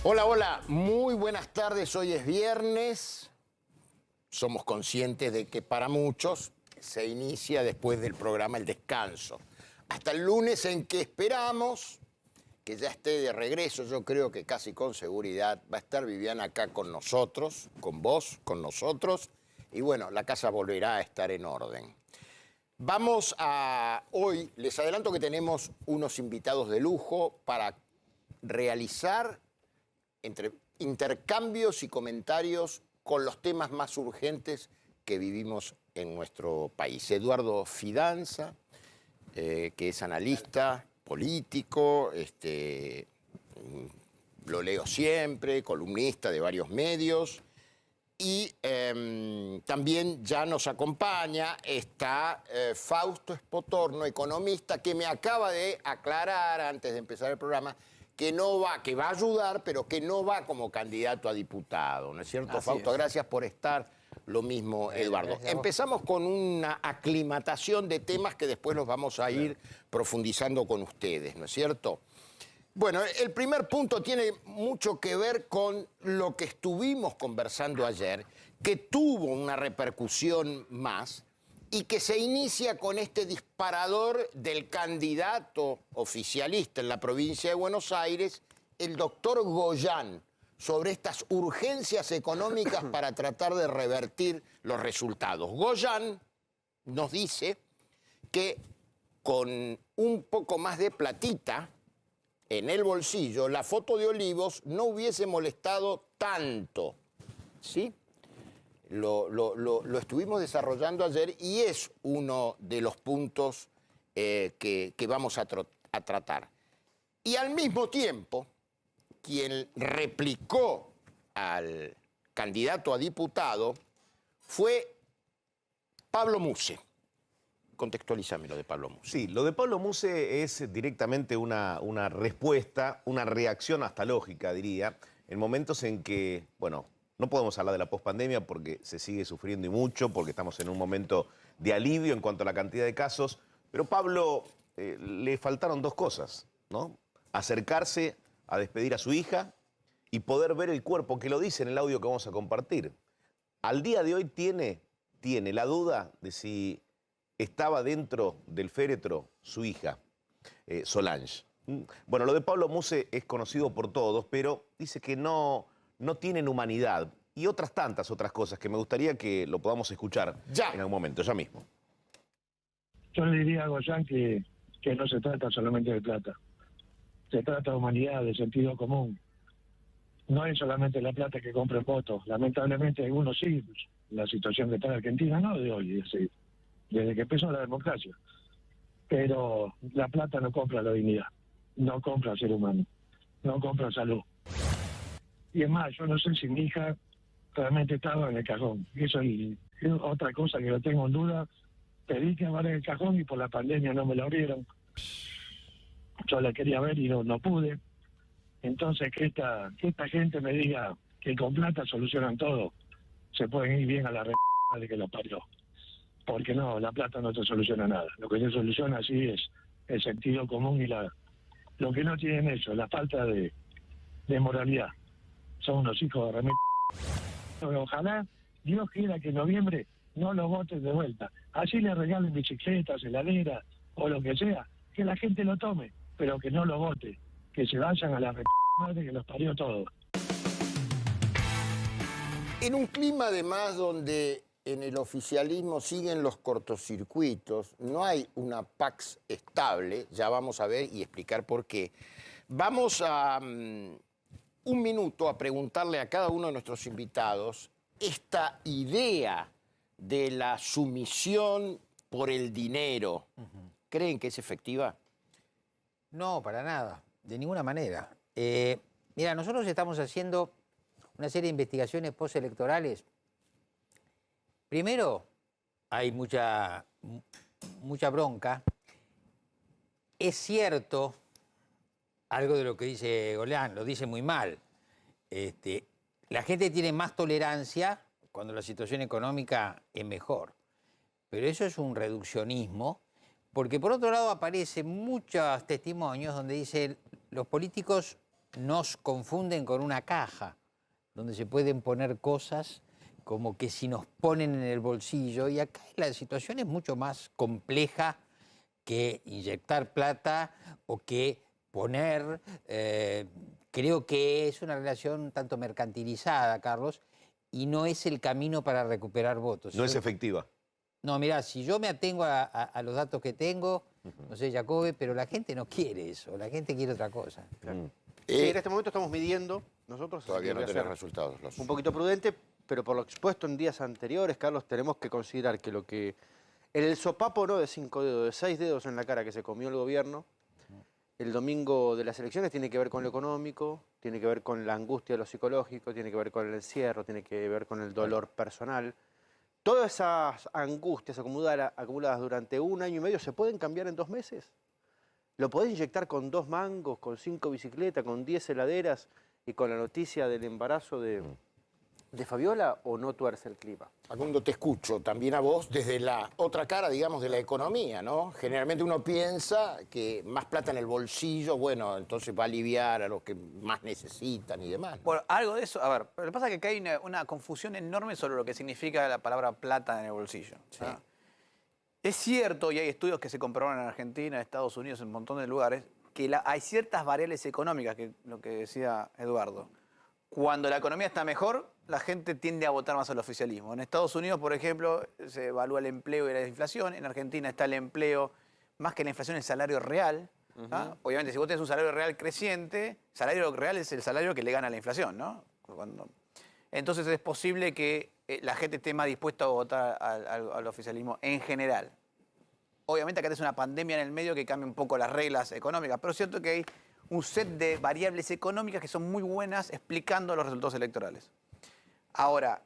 Hola, hola, muy buenas tardes. Hoy es viernes. Somos conscientes de que para muchos se inicia después del programa el descanso. Hasta el lunes en que esperamos que ya esté de regreso, yo creo que casi con seguridad va a estar Viviana acá con nosotros, con vos, con nosotros. Y bueno, la casa volverá a estar en orden. Vamos a... Hoy les adelanto que tenemos unos invitados de lujo para realizar intercambios y comentarios con los temas más urgentes que vivimos en nuestro país. Eduardo Fidanza, que es analista político, lo leo siempre, columnista de varios medios. Y también ya nos acompaña, está Fausto Espotorno, economista, que me acaba de aclarar antes de empezar el programa que no va, que va a ayudar, pero que no va como candidato a diputado, ¿no es cierto, Así Fausto? es. Gracias por estar. Lo mismo, Eduardo. Empezamos con una aclimatación de temas que después los vamos a ir profundizando con ustedes, ¿no es cierto? Bueno, el primer punto tiene mucho que ver con lo que estuvimos conversando ayer, que tuvo una repercusión más y que se inicia con este disparador del candidato oficialista en la provincia de Buenos Aires, el doctor Goyán, sobre estas urgencias económicas para tratar de revertir los resultados. Goyán nos dice que con un poco más de platita en el bolsillo, la foto de Olivos no hubiese molestado tanto, ¿sí? Lo estuvimos desarrollando ayer y es uno de los puntos que vamos a tratar. Y al mismo tiempo, quien replicó al candidato a diputado fue Pablo Muse. Contextualízame lo de Pablo Muse. Sí, lo de Pablo Muse es directamente una respuesta, una reacción hasta lógica, diría, en momentos en que, bueno, no podemos hablar de la pospandemia porque se sigue sufriendo y mucho, porque estamos en un momento de alivio en cuanto a la cantidad de casos, pero Pablo le faltaron dos cosas, ¿no? Acercarse a despedir a su hija y poder ver el cuerpo, que lo dice en el audio que vamos a compartir. Al día de hoy tiene la duda de si estaba dentro del féretro su hija, Solange. Bueno, lo de Pablo Muse es conocido por todos, pero dice que no tienen humanidad y otras tantas otras cosas que me gustaría que lo podamos escuchar Ya. en algún momento, ya mismo. Yo le diría a Goyán que no se trata solamente de plata. Se trata de humanidad, de sentido común. No es solamente la plata que compra votos. Lamentablemente algunos sí, la situación que está en Argentina, no de hoy, desde que empezó la democracia. Pero la plata no compra la dignidad, no compra ser humano, no compra salud. Y es más, yo no sé si mi hija realmente estaba en el cajón. Eso es otra cosa que lo tengo en duda. Pedí que abra el cajón y por la pandemia no me lo abrieron. Yo la quería ver y no pude. Entonces que esta gente me diga que con plata solucionan todo, se pueden ir bien a la de que lo parió. Porque no, la plata no te soluciona nada. Lo que se soluciona así es el sentido común y lo que no tienen ellos, la falta de moralidad. Son unos hijos de Ojalá Dios quiera que en noviembre no los voten de vuelta. Así le regalen bicicletas, heladeras o lo que sea, que la gente lo tome, pero que no lo vote, que se vayan a la madre que los parió todos. En un clima además donde en el oficialismo siguen los cortocircuitos, no hay una pax estable, ya vamos a ver y explicar por qué. Vamos a un minuto a preguntarle a cada uno de nuestros invitados esta idea de la sumisión por el dinero. ¿Creen que es efectiva? No, para nada, de ninguna manera. Mira, nosotros estamos haciendo una serie de investigaciones postelectorales. Primero, hay mucha bronca. Es cierto, algo de lo que dice Goyán, lo dice muy mal. La gente tiene más tolerancia cuando la situación económica es mejor. Pero eso es un reduccionismo, porque por otro lado aparecen muchos testimonios donde dicen los políticos nos confunden con una caja donde se pueden poner cosas como que si nos ponen en el bolsillo. Y acá la situación es mucho más compleja que inyectar plata o que poner. Creo que es una relación tanto mercantilizada, Carlos, y no es el camino para recuperar votos. No es efectiva. No, mirá, si yo me atengo a los datos que tengo, no sé, Jacobe, pero la gente no quiere eso, la gente quiere otra cosa. Claro. Sí, en este momento estamos midiendo nosotros. Todavía no voy a tenés ser resultados. un poquito prudente, pero por lo expuesto en días anteriores, Carlos, tenemos que considerar que lo que... El sopapo no de 5 dedos, de 6 dedos en la cara que se comió el gobierno, el domingo de las elecciones tiene que ver con lo económico, tiene que ver con la angustia de lo psicológico, tiene que ver con el encierro, tiene que ver con el dolor personal. Todas esas angustias acumuladas durante 1 año y medio, ¿se pueden cambiar en 2 meses? ¿Lo podés inyectar con 2 mangos, con 5 bicicletas, con 10 heladeras y con la noticia del embarazo de Fabiola, o no tuerce el clima? Facundo, te escucho también a vos desde la otra cara, digamos, de la economía, ¿no? Generalmente uno piensa que más plata en el bolsillo, bueno, entonces va a aliviar a los que más necesitan y demás, ¿no? Bueno, algo de eso, a ver, pero lo que pasa es que acá hay una confusión enorme sobre lo que significa la palabra plata en el bolsillo. Sí. Es cierto, y hay estudios que se comprobaron en Argentina, en Estados Unidos, en un montón de lugares, que hay ciertas variables económicas, que lo que decía Eduardo. Cuando la economía está mejor, la gente tiende a votar más al oficialismo. En Estados Unidos, por ejemplo, se evalúa el empleo y la inflación. En Argentina está el empleo, más que la inflación, el salario real. Obviamente, si vos tenés un salario real creciente, salario real es el salario que le gana a la inflación, ¿no? Entonces es posible que la gente esté más dispuesta a votar al oficialismo en general. Obviamente acá tenés una pandemia en el medio que cambia un poco las reglas económicas, pero es cierto que hay un set de variables económicas que son muy buenas explicando los resultados electorales. Ahora,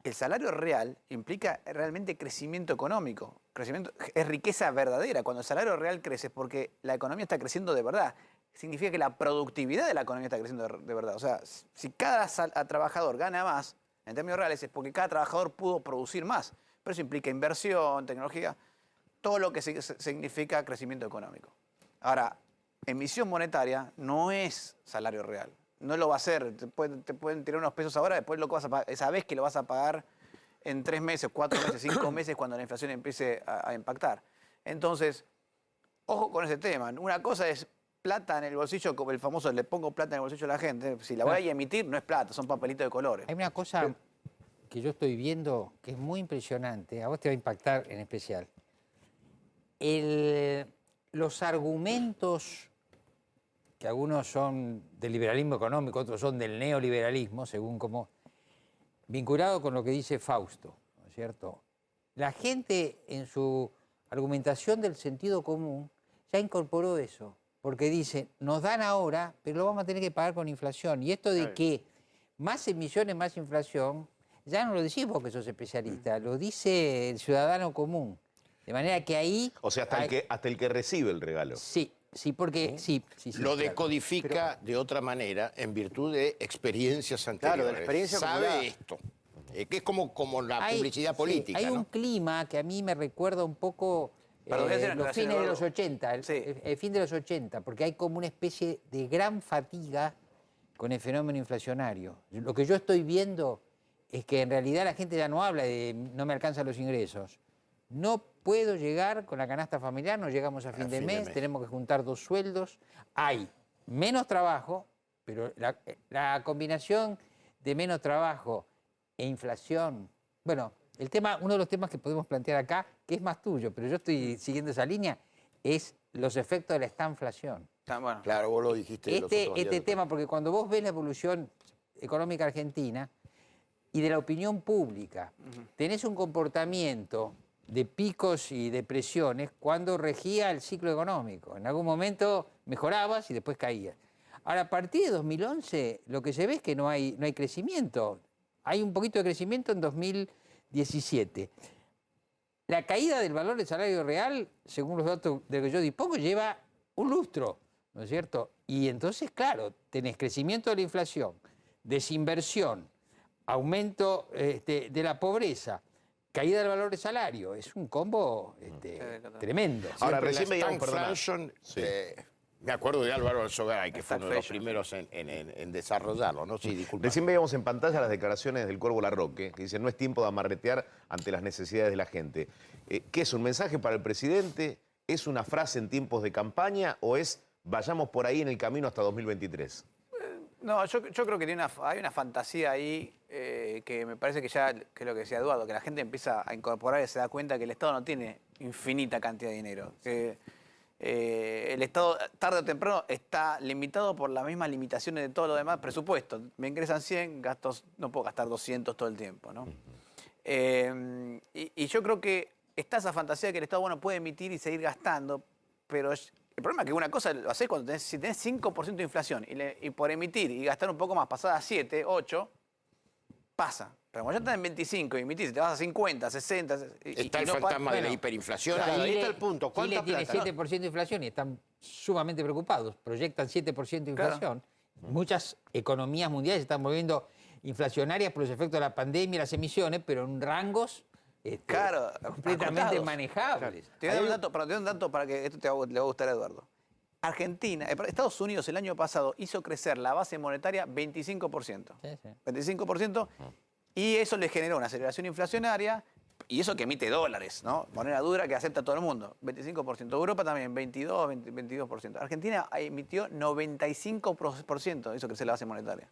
el salario real implica realmente crecimiento económico. Crecimiento, es riqueza verdadera. Cuando el salario real crece es porque la economía está creciendo de verdad. Significa que la productividad de la economía está creciendo de verdad. O sea, si cada trabajador gana más, en términos reales, es porque cada trabajador pudo producir más. Pero eso implica inversión, tecnología, todo lo que significa crecimiento económico. Ahora, emisión monetaria no es salario real. No lo va a hacer. Te pueden tirar unos pesos ahora, después lo que vas a pagar, sabés que lo vas a pagar en 3 meses, 4 meses, 5 meses, cuando la inflación empiece a impactar. Entonces, ojo con ese tema. Una cosa es plata en el bolsillo, como el famoso le pongo plata en el bolsillo a la gente. Si la voy a emitir, no es plata, son papelitos de colores. Hay una cosa que yo estoy viendo que es muy impresionante, a vos te va a impactar en especial. Los argumentos, que algunos son del liberalismo económico, otros son del neoliberalismo, según como vinculado con lo que dice Fausto, ¿no es cierto? La gente en su argumentación del sentido común ya incorporó eso, porque dice, nos dan ahora, pero lo vamos a tener que pagar con inflación. Y esto de que más emisiones, más inflación, ya no lo decís vos que sos especialista, lo dice el ciudadano común. De manera que ahí... O sea, hasta el que recibe el regalo. Sí, sí, porque... Sí, lo decodifica de otra manera en virtud de experiencias anteriores. Claro, de la experiencia acumulada. Sabe esto. Que es como la publicidad política, hay ¿no? un clima que a mí me recuerda un poco los fines de los 80, el fin de los 80, porque hay como una especie de gran fatiga con el fenómeno inflacionario. Lo que yo estoy viendo es que en realidad la gente ya no habla de no me alcanzan los ingresos. No puedo llegar con la canasta familiar, no llegamos a fin de mes, tenemos que juntar 2 sueldos. Hay menos trabajo, pero la combinación de menos trabajo e inflación, bueno, uno de los temas que podemos plantear acá, que es más tuyo, pero yo estoy siguiendo esa línea, es los efectos de la estanflación. Bueno. Claro, vos lo dijiste. Este tema, porque cuando vos ves la evolución económica argentina y de la opinión pública, tenés un comportamiento de picos y depresiones cuando regía el ciclo económico. En algún momento mejorabas y después caías. Ahora, a partir de 2011, lo que se ve es que no hay crecimiento. Hay un poquito de crecimiento en 2017. La caída del valor del salario real, según los datos de los que yo dispongo, lleva un lustro, ¿no es cierto? Y entonces, claro, tenés crecimiento de la inflación, desinversión, aumento de la pobreza, caída del valor del salario. Es un combo tremendo. Ahora, Siempre recién la veíamos, stagflation Me acuerdo de Álvaro Alzogaray, que fue Está uno de los feo. primeros en desarrollarlo, ¿no? Sí, disculpa. Recién veíamos en pantalla las declaraciones del Cuervo Larroque, que dice, no es tiempo de amarretear ante las necesidades de la gente. ¿Qué es un mensaje para el presidente? ¿Es una frase en tiempos de campaña o es vayamos por ahí en el camino hasta 2023? No, yo creo que hay una fantasía ahí que me parece que ya, que es lo que decía Eduardo, que la gente empieza a incorporar y se da cuenta que el Estado no tiene infinita cantidad de dinero. Que el Estado, tarde o temprano, está limitado por las mismas limitaciones de todo lo demás. Presupuesto, me ingresan 100, gastos, no puedo gastar 200 todo el tiempo, ¿no? Y yo creo que está esa fantasía de que el Estado, bueno, puede emitir y seguir gastando, pero el problema es que una cosa lo haces cuando si tenés 5% de inflación y por emitir y gastar un poco más, pasar a 7, 8, pasa. Pero cuando ya estás en 25 y emitís, te vas a 50, 60... Está el fantasma de la hiperinflación. Claro, ahí Chile- está el punto. ¿Cuánta Chile tiene plata? 7% de inflación y están sumamente preocupados. Proyectan 7% de inflación. Muchas economías mundiales se están volviendo inflacionarias por los efectos de la pandemia y las emisiones, pero en rangos Claro, completamente acotados. manejables. Te voy a dar un dato para que esto le va a gustar a Eduardo. Argentina, Estados Unidos el año pasado hizo crecer la base monetaria 25%. Sí, sí. 25%. Y eso le generó una aceleración inflacionaria, y eso que emite dólares, ¿no? Moneda dura que acepta todo el mundo. 25%. Europa también, 22%. Argentina emitió 95%, hizo crecer la base monetaria.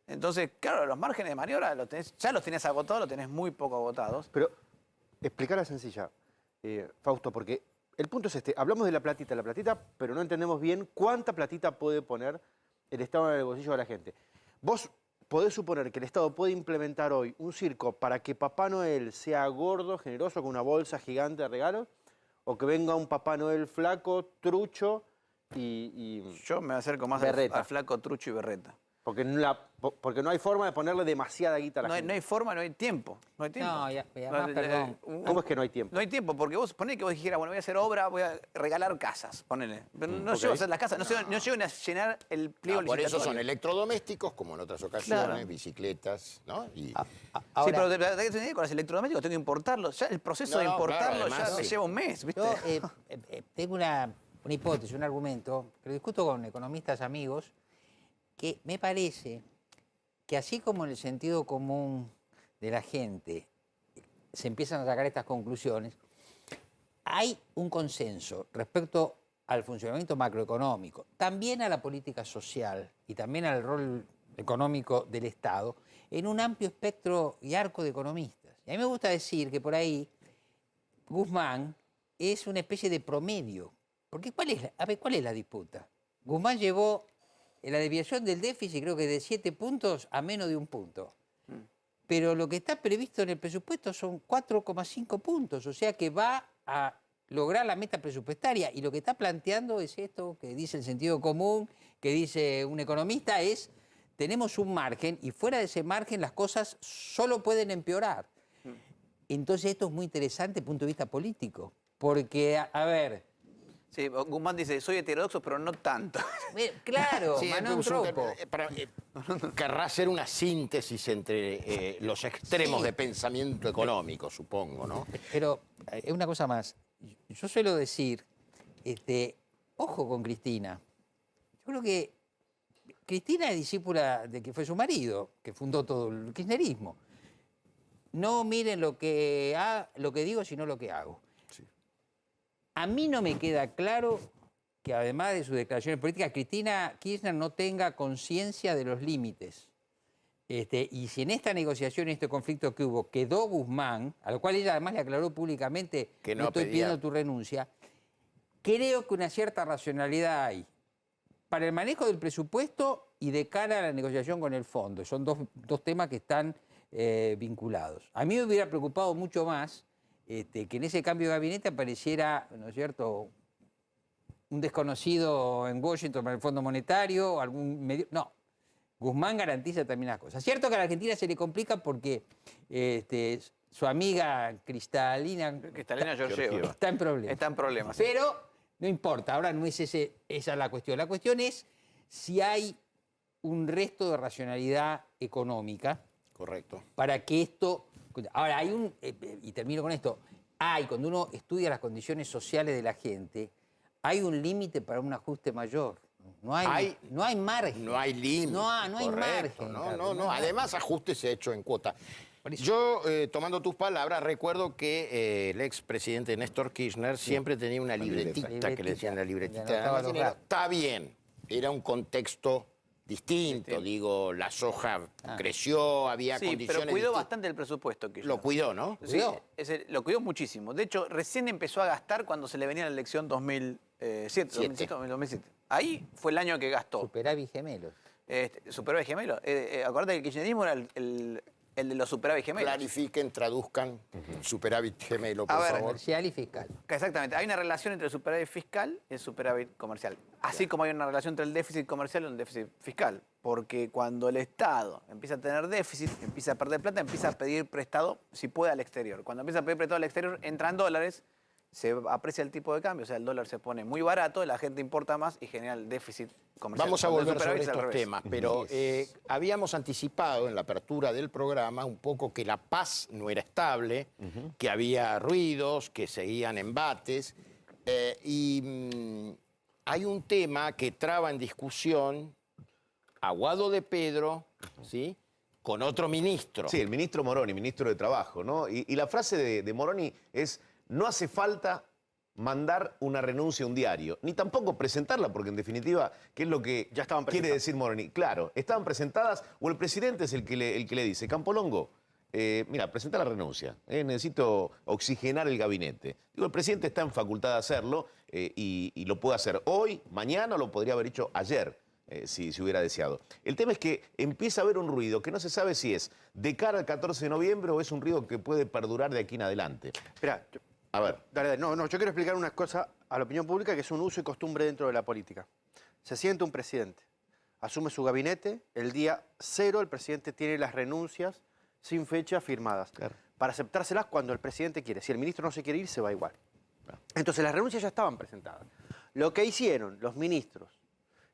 Entonces, claro, los márgenes de maniobra ya los tenés agotados, los tenés muy poco agotados. Pero explicarla sencilla, Fausto, porque el punto es este. Hablamos de la platita, pero no entendemos bien cuánta platita puede poner el Estado en el bolsillo de la gente. Vos podés suponer que el Estado puede implementar hoy un circo para que Papá Noel sea gordo, generoso, con una bolsa gigante de regalos, o que venga un Papá Noel flaco, trucho y Yo me acerco más Berreta. al flaco, trucho y berreta. porque no hay forma de ponerle demasiada guita a la No hay, gente. no hay forma, no hay tiempo. No hay tiempo. No, y además, perdón. ¿Cómo es que no hay tiempo? No hay tiempo, porque vos ponés que vos dijeras, bueno, voy a hacer obra, voy a regalar casas, ponele. Pero no llego a hacer las casas, no llego a llenar el pliego Por eso son licitatorio. electrodomésticos, como en otras ocasiones, Claro. bicicletas, ¿no? Y, Sí, Ahora, pero con los electrodomésticos tengo que importarlos. Ya el proceso de No, importarlos claro, ya además, me sí. lleva un mes, ¿viste? yo tengo una hipótesis, un argumento, que lo discuto con economistas amigos, que me parece que así como en el sentido común de la gente se empiezan a sacar estas conclusiones, hay un consenso respecto al funcionamiento macroeconómico, también a la política social y también al rol económico del Estado, en un amplio espectro y arco de economistas. Y a mí me gusta decir que por ahí Guzmán es una especie de promedio. Porque ¿cuál es la disputa? Guzmán llevó la desviación del déficit, creo que de 7 puntos a menos de 1 punto. Pero lo que está previsto en el presupuesto son 4,5 puntos, o sea que va a lograr la meta presupuestaria. Y lo que está planteando es esto que dice el sentido común, que dice un economista, es tenemos un margen y fuera de ese margen las cosas solo pueden empeorar. Entonces esto es muy interesante desde el punto de vista político, porque, a ver, Sí, Guzmán dice, soy heterodoxo, pero no tanto. claro, Sí, Manon Tropo. querrá hacer una síntesis entre los extremos Sí. de pensamiento económico, supongo, ¿no? Pero es una cosa más. Yo suelo decir, ojo con Cristina. Yo creo que Cristina es discípula de que fue su marido, que fundó todo el kirchnerismo. No miren lo que digo, sino lo que hago. A mí no me queda claro que además de sus declaraciones políticas, Cristina Kirchner no tenga conciencia de los límites. Y si en esta negociación, en este conflicto que hubo, quedó Guzmán, a lo cual ella además le aclaró públicamente Que no no estoy pedía. pidiendo tu renuncia, creo que una cierta racionalidad hay para el manejo del presupuesto y de cara a la negociación con el fondo. Son dos temas que están vinculados. A mí me hubiera preocupado mucho más que en ese cambio de gabinete apareciera, ¿no es cierto?, un desconocido en Washington para el Fondo Monetario, o algún medio. No, Guzmán garantiza también las cosas. Cierto que a la Argentina se le complica porque su amiga Cristalina Georgieva. está en problemas. Está en problemas. Sí. Pero no importa, ahora no es esa es la cuestión. La cuestión es si hay un resto de racionalidad económica Correcto. para que esto... Ahora, y termino con esto, cuando uno estudia las condiciones sociales de la gente, hay un límite para un ajuste mayor. No hay margen. No hay límite. No hay correcto, margen. No, Carlos, no. Además, ajuste se ha hecho en cuota. Yo, tomando tus palabras, recuerdo que el expresidente Néstor Kirchner siempre tenía una libretita, que le decían la libretita de almacenero. Está bien, era un contexto distinto, digo, la soja creció, había Sí, condiciones pero cuidó distintas. bastante el presupuesto. Que Lo cuidó, ¿no? Sí, lo cuidó muchísimo. De hecho, recién empezó a gastar cuando se le venía la elección 2007. Ahí fue el año que gastó. Superávit gemelos. Superávit gemelo. Acordate que el kirchnerismo era el de los superávit gemelos. Clarifiquen, traduzcan superávit gemelo, por A ver, favor. Comercial y fiscal. Exactamente. Hay una relación entre el superávit fiscal y el superávit comercial. Así como hay una relación entre el déficit comercial y el déficit fiscal. Porque cuando el Estado empieza a tener déficit, empieza a perder plata, empieza a pedir prestado, si puede, al exterior. Cuando empieza a pedir prestado al exterior, entran dólares, se aprecia el tipo de cambio, o sea, el dólar se pone muy barato, la gente importa más y genera el déficit comercial. Vamos a Cuando el volver sobre superávit es al estos revés. temas, pero habíamos anticipado en la apertura del programa un poco que la paz no era estable, que había ruidos, que seguían embates, hay un tema que traba en discusión a Guado de Pedro, ¿sí?, con otro ministro. Sí, el ministro Moroni, ministro de Trabajo, ¿no? Y la frase de Moroni es: no hace falta mandar una renuncia a un diario, ni tampoco presentarla, porque en definitiva, ¿qué es lo que Ya estaban quiere presentadas. decir Moroni? Claro, estaban presentadas, o el presidente es el que le dice: Campolongo, mira, presenta la renuncia, necesito oxigenar el gabinete. Digo, el presidente está en facultad de hacerlo y lo puede hacer hoy, mañana, o lo podría haber hecho ayer. Si hubiera deseado. El tema es que empieza a haber un ruido que no se sabe si es de cara al 14 de noviembre o es un ruido que puede perdurar de aquí en adelante. Espera, A ver. dale. No, yo quiero explicar una cosa a la opinión pública que es un uso y costumbre dentro de la política. Se siente un presidente, asume su gabinete, el día 0 el presidente tiene las renuncias sin fecha firmadas. Claro. Para aceptárselas cuando el presidente quiere. Si el ministro no se quiere ir, se va igual. Entonces las renuncias ya estaban presentadas. Lo que hicieron los ministros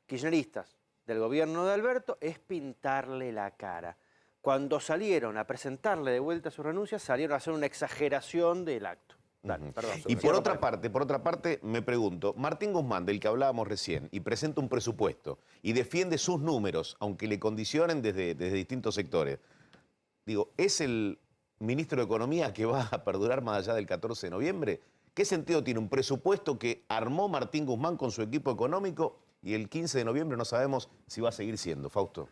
kirchneristas del gobierno de Alberto es pintarle la cara. Cuando salieron a presentarle de vuelta sus renuncias, salieron a hacer una exageración del acto. Dale, perdón. Y por otra parte, me pregunto, Martín Guzmán, del que hablábamos recién, y presenta un presupuesto y defiende sus números, aunque le condicionen desde distintos sectores. Digo, ¿es el ministro de Economía que va a perdurar más allá del 14 de noviembre? ¿Qué sentido tiene un presupuesto que armó Martín Guzmán con su equipo económico y el 15 de noviembre no sabemos si va a seguir siendo, Fausto?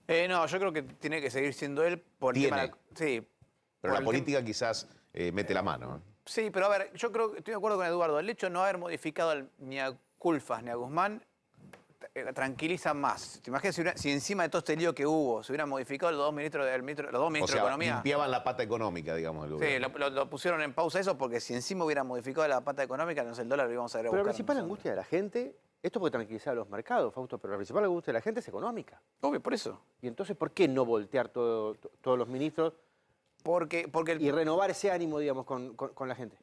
No, yo creo que tiene que seguir siendo él por el tema de sí. Pero por la el política quizás mete la mano. Sí, pero a ver, yo creo que estoy de acuerdo con Eduardo. El hecho de no haber modificado ni a Culfas ni a Guzmán tranquiliza más. ¿Te imaginas si encima de todo este lío que hubo se hubieran modificado los dos ministros de Economía? Limpiaban la pata económica, digamos. Sí, lo pusieron en pausa eso porque si encima hubieran modificado la pata económica, no sé, el dólar lo íbamos a ver a Pero la buscar principal nosotros. angustia de la gente, esto puede tranquilizar a los mercados, Fausto, pero la principal angustia de la gente es económica. Obvio, por eso. Y entonces, ¿por qué no voltear todos los ministros Porque y renovar ese ánimo, digamos, con la gente?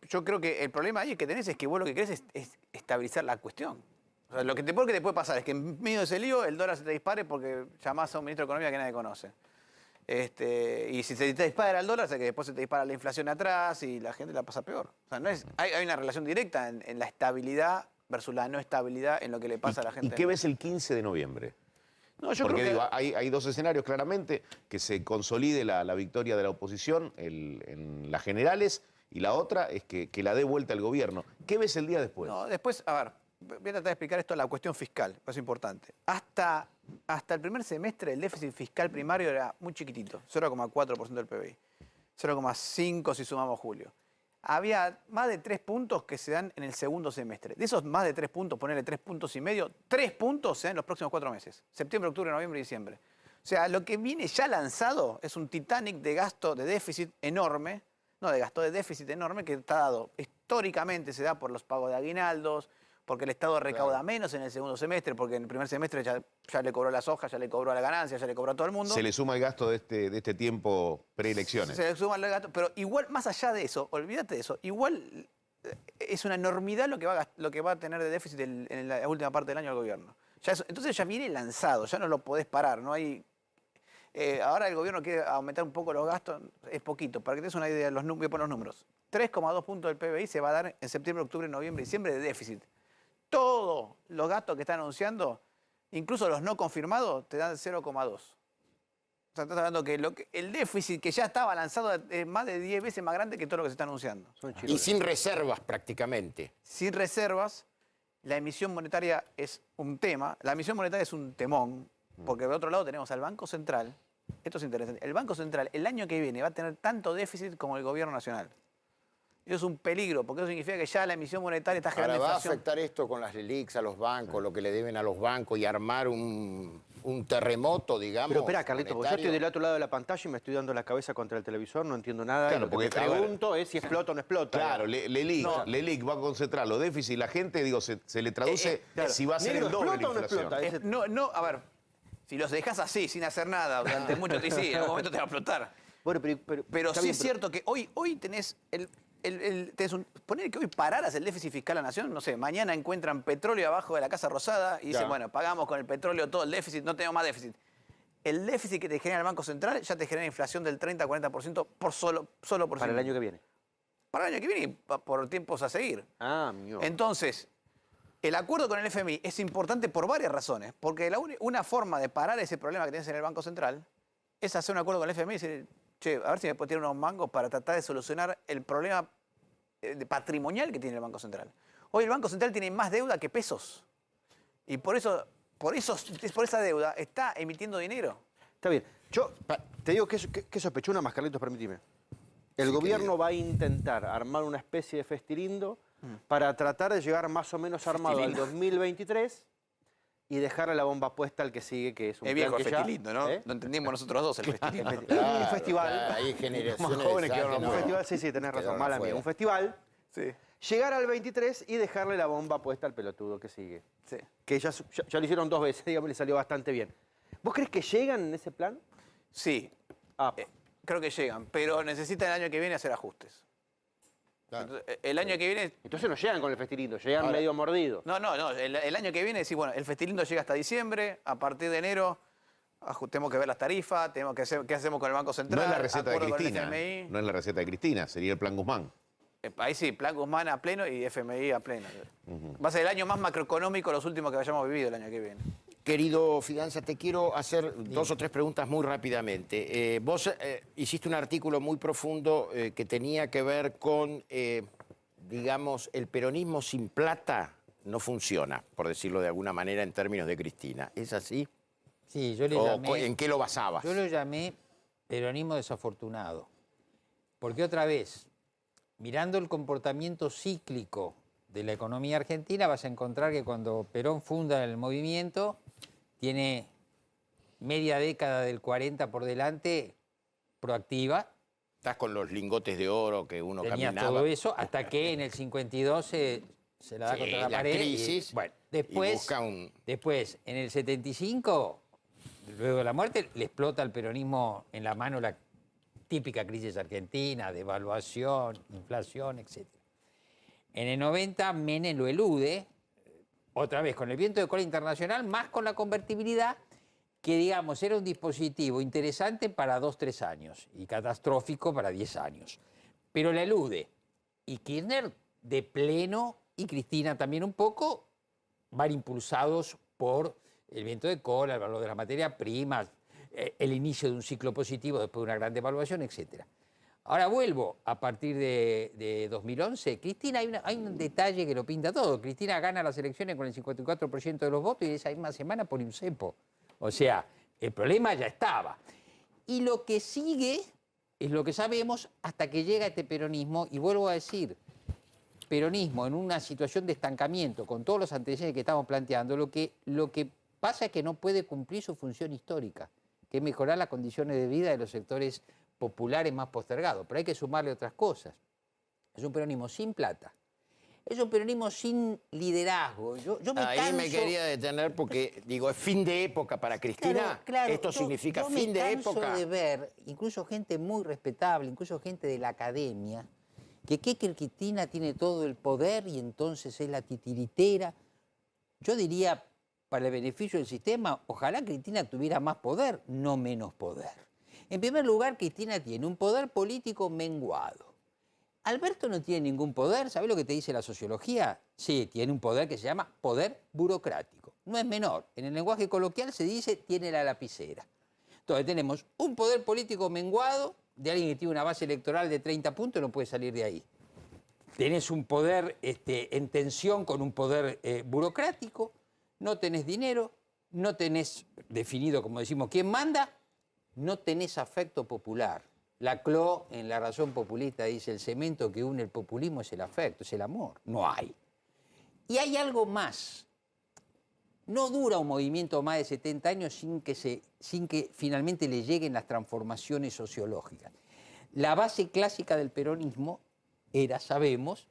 yo creo que el problema ahí que tenés es que vos lo que querés es estabilizar la cuestión. O sea, lo que te puede pasar es que en medio de ese lío el dólar se te dispare porque llamás a un ministro de Economía que nadie conoce. Y si se te dispara el dólar, o sea que después se te dispara la inflación atrás y la gente la pasa peor. O sea, hay una relación directa en la estabilidad versus la no estabilidad en lo que le pasa a la gente. ¿Y qué ves el 15 de noviembre? No, yo Porque creo que... digo, hay dos escenarios claramente: que se consolide la victoria de la oposición en las generales, y la otra es que la dé vuelta el gobierno. ¿Qué ves el día después? No, después, a ver, voy a tratar de explicar esto, la cuestión fiscal, es importante. Hasta el primer semestre el déficit fiscal primario era muy chiquitito, 0,4% del PBI, 0,5% si sumamos julio. Había más de 3 puntos que se dan en el segundo semestre. De esos más de 3 puntos, ponerle 3,5 puntos, 3 puntos se dan en los próximos 4 meses. Septiembre, octubre, noviembre y diciembre. O sea, lo que viene ya lanzado es un Titanic de gasto de déficit enorme, no de gasto de déficit enorme, que está dado históricamente, se da por los pagos de aguinaldos, porque el Estado recauda menos en el segundo semestre, porque en el primer semestre ya le cobró las hojas, ya le cobró la ganancia, ya le cobró a todo el mundo. Se le suma el gasto de este tiempo preelecciones. Se le suma el gasto, pero igual, más allá de eso, olvídate de eso, igual es una enormidad lo que va a tener de déficit en la última parte del año el gobierno. Entonces ya viene lanzado, ya no lo podés parar, no hay... ahora el gobierno quiere aumentar un poco los gastos, es poquito. Para que te des una idea, voy a poner los números. 3,2 puntos del PBI se va a dar en septiembre, octubre, noviembre, diciembre de déficit. Todos los gastos que están anunciando, incluso los no confirmados, te dan 0,2. O sea, estás hablando que, el déficit que ya estaba lanzado es más de 10 veces más grande que todo lo que se está anunciando. Y sin reservas prácticamente. Sin reservas, la emisión monetaria es un tema. La emisión monetaria es un temón, porque de otro lado tenemos al Banco Central. Esto es interesante. El Banco Central el año que viene va a tener tanto déficit como el gobierno nacional. Eso es un peligro, porque eso significa que ya la emisión monetaria está generando Ahora, ¿va a inflación. afectar esto con las LELIQs a los bancos, lo que le deben a los bancos y armar un terremoto, digamos? Pero espera, Carlitos, porque yo monetario? estoy del otro lado de la pantalla y me estoy dando la cabeza contra el televisor, no entiendo nada. Claro, y lo que porque, te a ver, pregunto es si explota o no explota. Claro, LELIQ va a concentrar los déficits y la gente, digo, se le traduce claro. si va a ser Negro, el doble la ¿explota o no inflación. explota? No, a ver, si los dejas así, sin hacer nada, durante mucho tiempo, sí, en algún momento te va a explotar. Bueno, Pero está sí bien, es cierto que hoy tenés poner que hoy pararas el déficit fiscal a la nación, no sé, mañana encuentran petróleo abajo de la Casa Rosada y dicen, Ya. bueno, pagamos con el petróleo todo el déficit, no tenemos más déficit. El déficit que te genera el Banco Central ya te genera inflación del 30-40% solo por para sí el año mismo. que viene. Para el año que viene y por tiempos a seguir. Ah, mío. Entonces, el acuerdo con el FMI es importante por varias razones. Porque una forma de parar ese problema que tienes en el Banco Central es hacer un acuerdo con el FMI y decir, che, a ver si me puede tirar unos mangos para tratar de solucionar el problema patrimonial que tiene el Banco Central. Hoy el Banco Central tiene más deuda que pesos. Y por esa deuda está emitiendo dinero. Está bien. Yo te digo que sospechuna más, Carlitos, permíteme. El gobierno va a intentar armar una especie de festilindo para tratar de llegar más o menos armado al 2023 y dejarle la bomba puesta al que sigue, que es un Es plan viejo el que ya- festilindo, ¿no? ¿eh? Lo entendimos nosotros dos, el festilindo. Un festival. Claro, hay generaciones Más jóvenes de que edad un no. festival, sí, tenés razón, Quedaron mala mía. afuera. Un festival, Sí, llegar al 23 y dejarle la bomba puesta al pelotudo que sigue. sí. Que ya lo hicieron 2 veces, digamos, y le salió bastante bien. ¿Vos crees que llegan en ese plan? Sí, Ah, creo que llegan, pero necesitan el año que viene hacer ajustes. Claro. Entonces, el año que viene... entonces no llegan con el festilindo, llegan Ahora- medio mordidos. No, el año que viene, sí, bueno, el festilindo llega hasta diciembre, a partir de enero tenemos que ver las tarifas, tenemos que hacer qué hacemos con el Banco No Central. es la receta de acuerdo con el Cristina. FMI. No es la receta de Cristina, sería el plan Guzmán. Ahí sí, Plan Guzmán a pleno y FMI a pleno. Va a ser el año más macroeconómico, los últimos que hayamos vivido el año que viene. Querido Fidanza, te quiero hacer 2 o 3 preguntas muy rápidamente. Vos hiciste un artículo muy profundo que tenía que ver con, digamos, el peronismo sin plata no funciona, por decirlo de alguna manera en términos de Cristina. ¿Es así? Sí, yo le ¿O llamé... en qué lo basabas? Yo lo llamé peronismo desafortunado. Porque otra vez, mirando el comportamiento cíclico de la economía argentina, vas a encontrar que cuando Perón funda el movimiento, tiene media década del 40 por delante proactiva. Estás con los lingotes de oro que uno Tenía caminaba. todo eso, hasta que en el 52 se la da Sí, contra la la pared. crisis, bueno, y después, busca un... después, en el 75, luego de la muerte, le explota al peronismo en la mano la típica crisis argentina, devaluación, inflación, etc. En el 90, Menem lo elude, otra vez con el viento de cola internacional, más con la convertibilidad, que digamos era un dispositivo interesante para 2-3 años y catastrófico para 10 años. Pero la elude. Y Kirchner de pleno, y Cristina también un poco, van impulsados por el viento de cola, el valor de las materias primas, el inicio de un ciclo positivo después de una gran devaluación, etc. Ahora vuelvo a partir de 2011. Cristina, hay un detalle que lo pinta todo. Cristina gana las elecciones con el 54% de los votos y esa misma semana pone un cepo. O sea, el problema ya estaba. Y lo que sigue es lo que sabemos hasta que llega este peronismo, y vuelvo a decir, peronismo en una situación de estancamiento, con todos los antecedentes que estamos planteando, lo que pasa es que no puede cumplir su función histórica, que es mejorar las condiciones de vida de los sectores populares más postergados. Pero hay que sumarle otras cosas. Es un peronismo sin plata. Es un peronismo sin liderazgo. Yo me Ahí me canso- quería detener porque, digo, es fin de época para Cristina. Claro, Esto significa yo fin de me canso época. de ver, incluso gente muy respetable, incluso gente de la academia, que Cristina tiene todo el poder y entonces es la titiritera. Yo diría, para el beneficio del sistema, ojalá Cristina tuviera más poder, no menos poder. En primer lugar, Cristina tiene un poder político menguado. Alberto no tiene ningún poder. ¿Sabés lo que te dice la sociología? Sí, tiene un poder que se llama poder burocrático. No es menor. En el lenguaje coloquial se dice tiene la lapicera. Entonces tenemos un poder político menguado de alguien que tiene una base electoral de 30 puntos y no puede salir de ahí. Tenés un poder en tensión con un poder burocrático, no tenés dinero, no tenés definido, como decimos, quién manda, no tenés afecto popular. Laclau, en La razón populista, dice, el cemento que une el populismo es el afecto, es el amor. No hay. Y hay algo más. No dura un movimiento más de 70 años sin que finalmente le lleguen las transformaciones sociológicas. La base clásica del peronismo era, sabemos,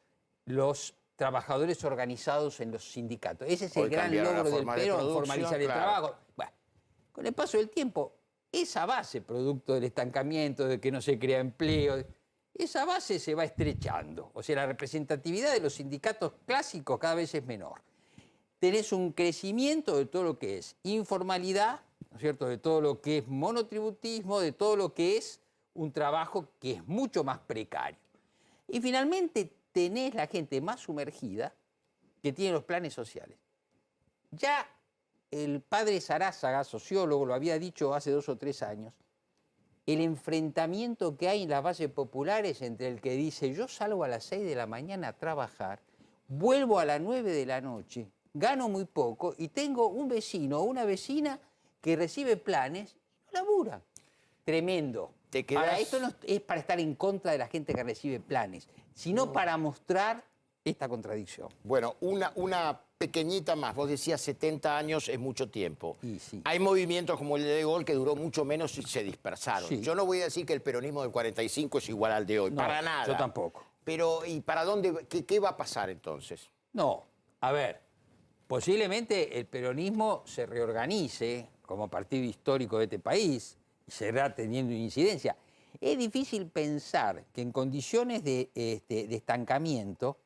los trabajadores organizados en los sindicatos. Ese es el gran logro del Perón, formalizar el trabajo. Bueno, con el paso del tiempo, esa base, producto del estancamiento, de que no se crea empleo, esa base se va estrechando. O sea, la representatividad de los sindicatos clásicos cada vez es menor. Tenés un crecimiento de todo lo que es informalidad, ¿no es cierto?, de todo lo que es monotributismo, de todo lo que es un trabajo que es mucho más precario. Y finalmente tenés la gente más sumergida que tiene los planes sociales. Ya el padre Sarrázaga, sociólogo, lo había dicho hace 2 o 3 años, el enfrentamiento que hay en las bases populares entre el que dice yo salgo a las 6 de la mañana a trabajar, vuelvo a las 9 de la noche, gano muy poco y tengo un vecino o una vecina que recibe planes y no labura. Tremendo. Ahora, esto no es para estar en contra de la gente que recibe planes, sino para mostrar esta contradicción. Bueno, una pequeñita más. Vos decías 70 años es mucho tiempo. Sí. Hay movimientos como el de Gaulle que duró mucho menos y se dispersaron. Sí. Yo no voy a decir que el peronismo del 45 es igual al de hoy, No, para nada. yo tampoco. Pero, ¿y para dónde? ¿Qué va a pasar entonces? No, a ver, posiblemente el peronismo se reorganice como partido histórico de este país y seguirá teniendo incidencia. Es difícil pensar que en condiciones de estancamiento,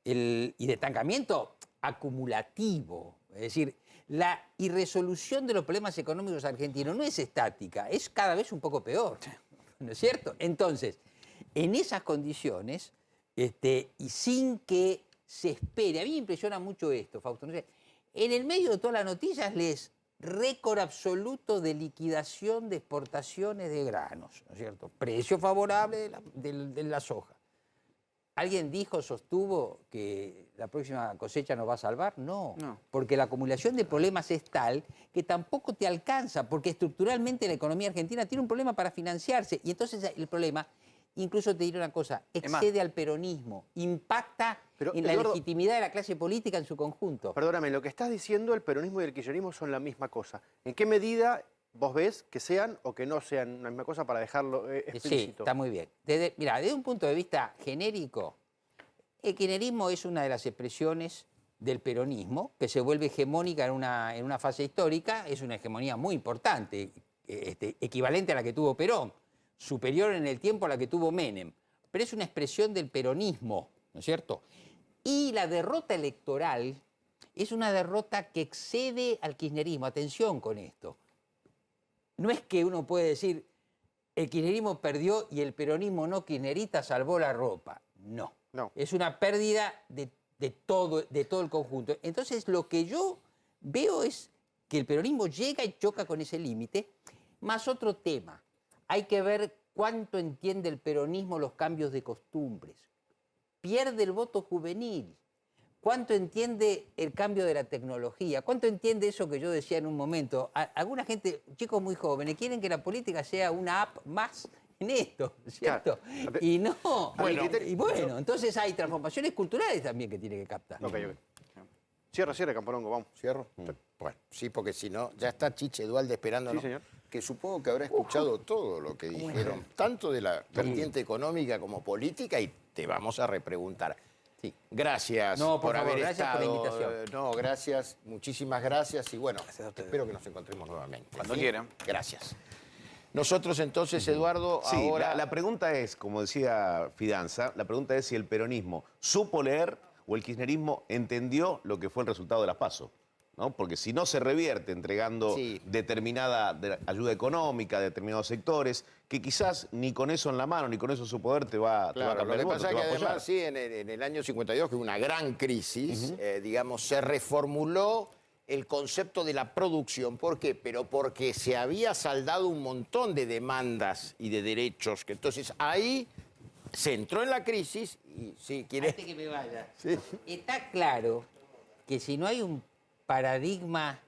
y de estancamiento acumulativo, es decir, la irresolución de los problemas económicos argentinos no es estática, es cada vez un poco peor, ¿no es cierto? Entonces, en esas condiciones, y sin que se espere, a mí me impresiona mucho esto, Fausto, no sé, en el medio de todas las noticias lees récord absoluto de liquidación de exportaciones de granos, ¿no es cierto? Precio favorable de la soja. ¿Alguien dijo, sostuvo que la próxima cosecha nos va a salvar? No, porque la acumulación de problemas es tal que tampoco te alcanza, porque estructuralmente la economía argentina tiene un problema para financiarse, y entonces el problema, incluso te diré una cosa, excede al peronismo, impacta en la legitimidad de la clase política en su conjunto. Perdóname, lo que estás diciendo, el peronismo y el kirchnerismo son la misma cosa. ¿En qué medida vos ves que sean o que no sean la misma cosa para dejarlo explícito? Sí, está muy bien. Mira, desde un punto de vista genérico, el kirchnerismo es una de las expresiones del peronismo que se vuelve hegemónica en una fase histórica. Es una hegemonía muy importante, equivalente a la que tuvo Perón, superior en el tiempo a la que tuvo Menem. Pero es una expresión del peronismo, ¿no es cierto? Y la derrota electoral es una derrota que excede al kirchnerismo. Atención con esto. No es que uno puede decir, el kirchnerismo perdió y el peronismo no kirchnerista salvó la ropa. No. Es una pérdida de todo el conjunto. Entonces, lo que yo veo es que el peronismo llega y choca con ese límite, más otro tema. Hay que ver cuánto entiende el peronismo los cambios de costumbres. Pierde el voto juvenil. ¿Cuánto entiende el cambio de la tecnología? ¿Cuánto entiende eso que yo decía en un momento? Alguna gente, chicos muy jóvenes, quieren que la política sea una app más en esto, ¿cierto? Claro. Y no. Bueno, entonces hay transformaciones culturales también que tiene que captar. Okay. Cierra, Camparongo, vamos. ¿Cierro? Bueno, sí, porque si no, ya está Chiche Dualde esperándonos. Sí, señor. Que supongo que habrá escuchado todo lo que dijeron, tanto de la vertiente económica como política, y te vamos a repreguntar. Sí. Gracias por haber favor, gracias estado. por la invitación. No, gracias, muchísimas gracias y bueno, espero que nos encontremos nuevamente. Cuando quieran. Gracias. Nosotros entonces, Eduardo, sí, ahora... La pregunta es, como decía Fidanza, la pregunta es si el peronismo supo leer o el kirchnerismo entendió lo que fue el resultado de las PASO. ¿no? Porque si no se revierte entregando determinada ayuda económica a determinados sectores, que quizás ni con eso en la mano, ni con eso en su poder te va a cambiar lo que el voto, pasa es te que va a apoyar. además, sí, en el año 52, que hubo una gran crisis, digamos, se reformuló el concepto de la producción. ¿Por qué? Pero porque se había saldado un montón de demandas y de derechos, que entonces ahí se entró en la crisis y si quieres... Antes que me vaya. Sí. Está claro que si no hay un paradigma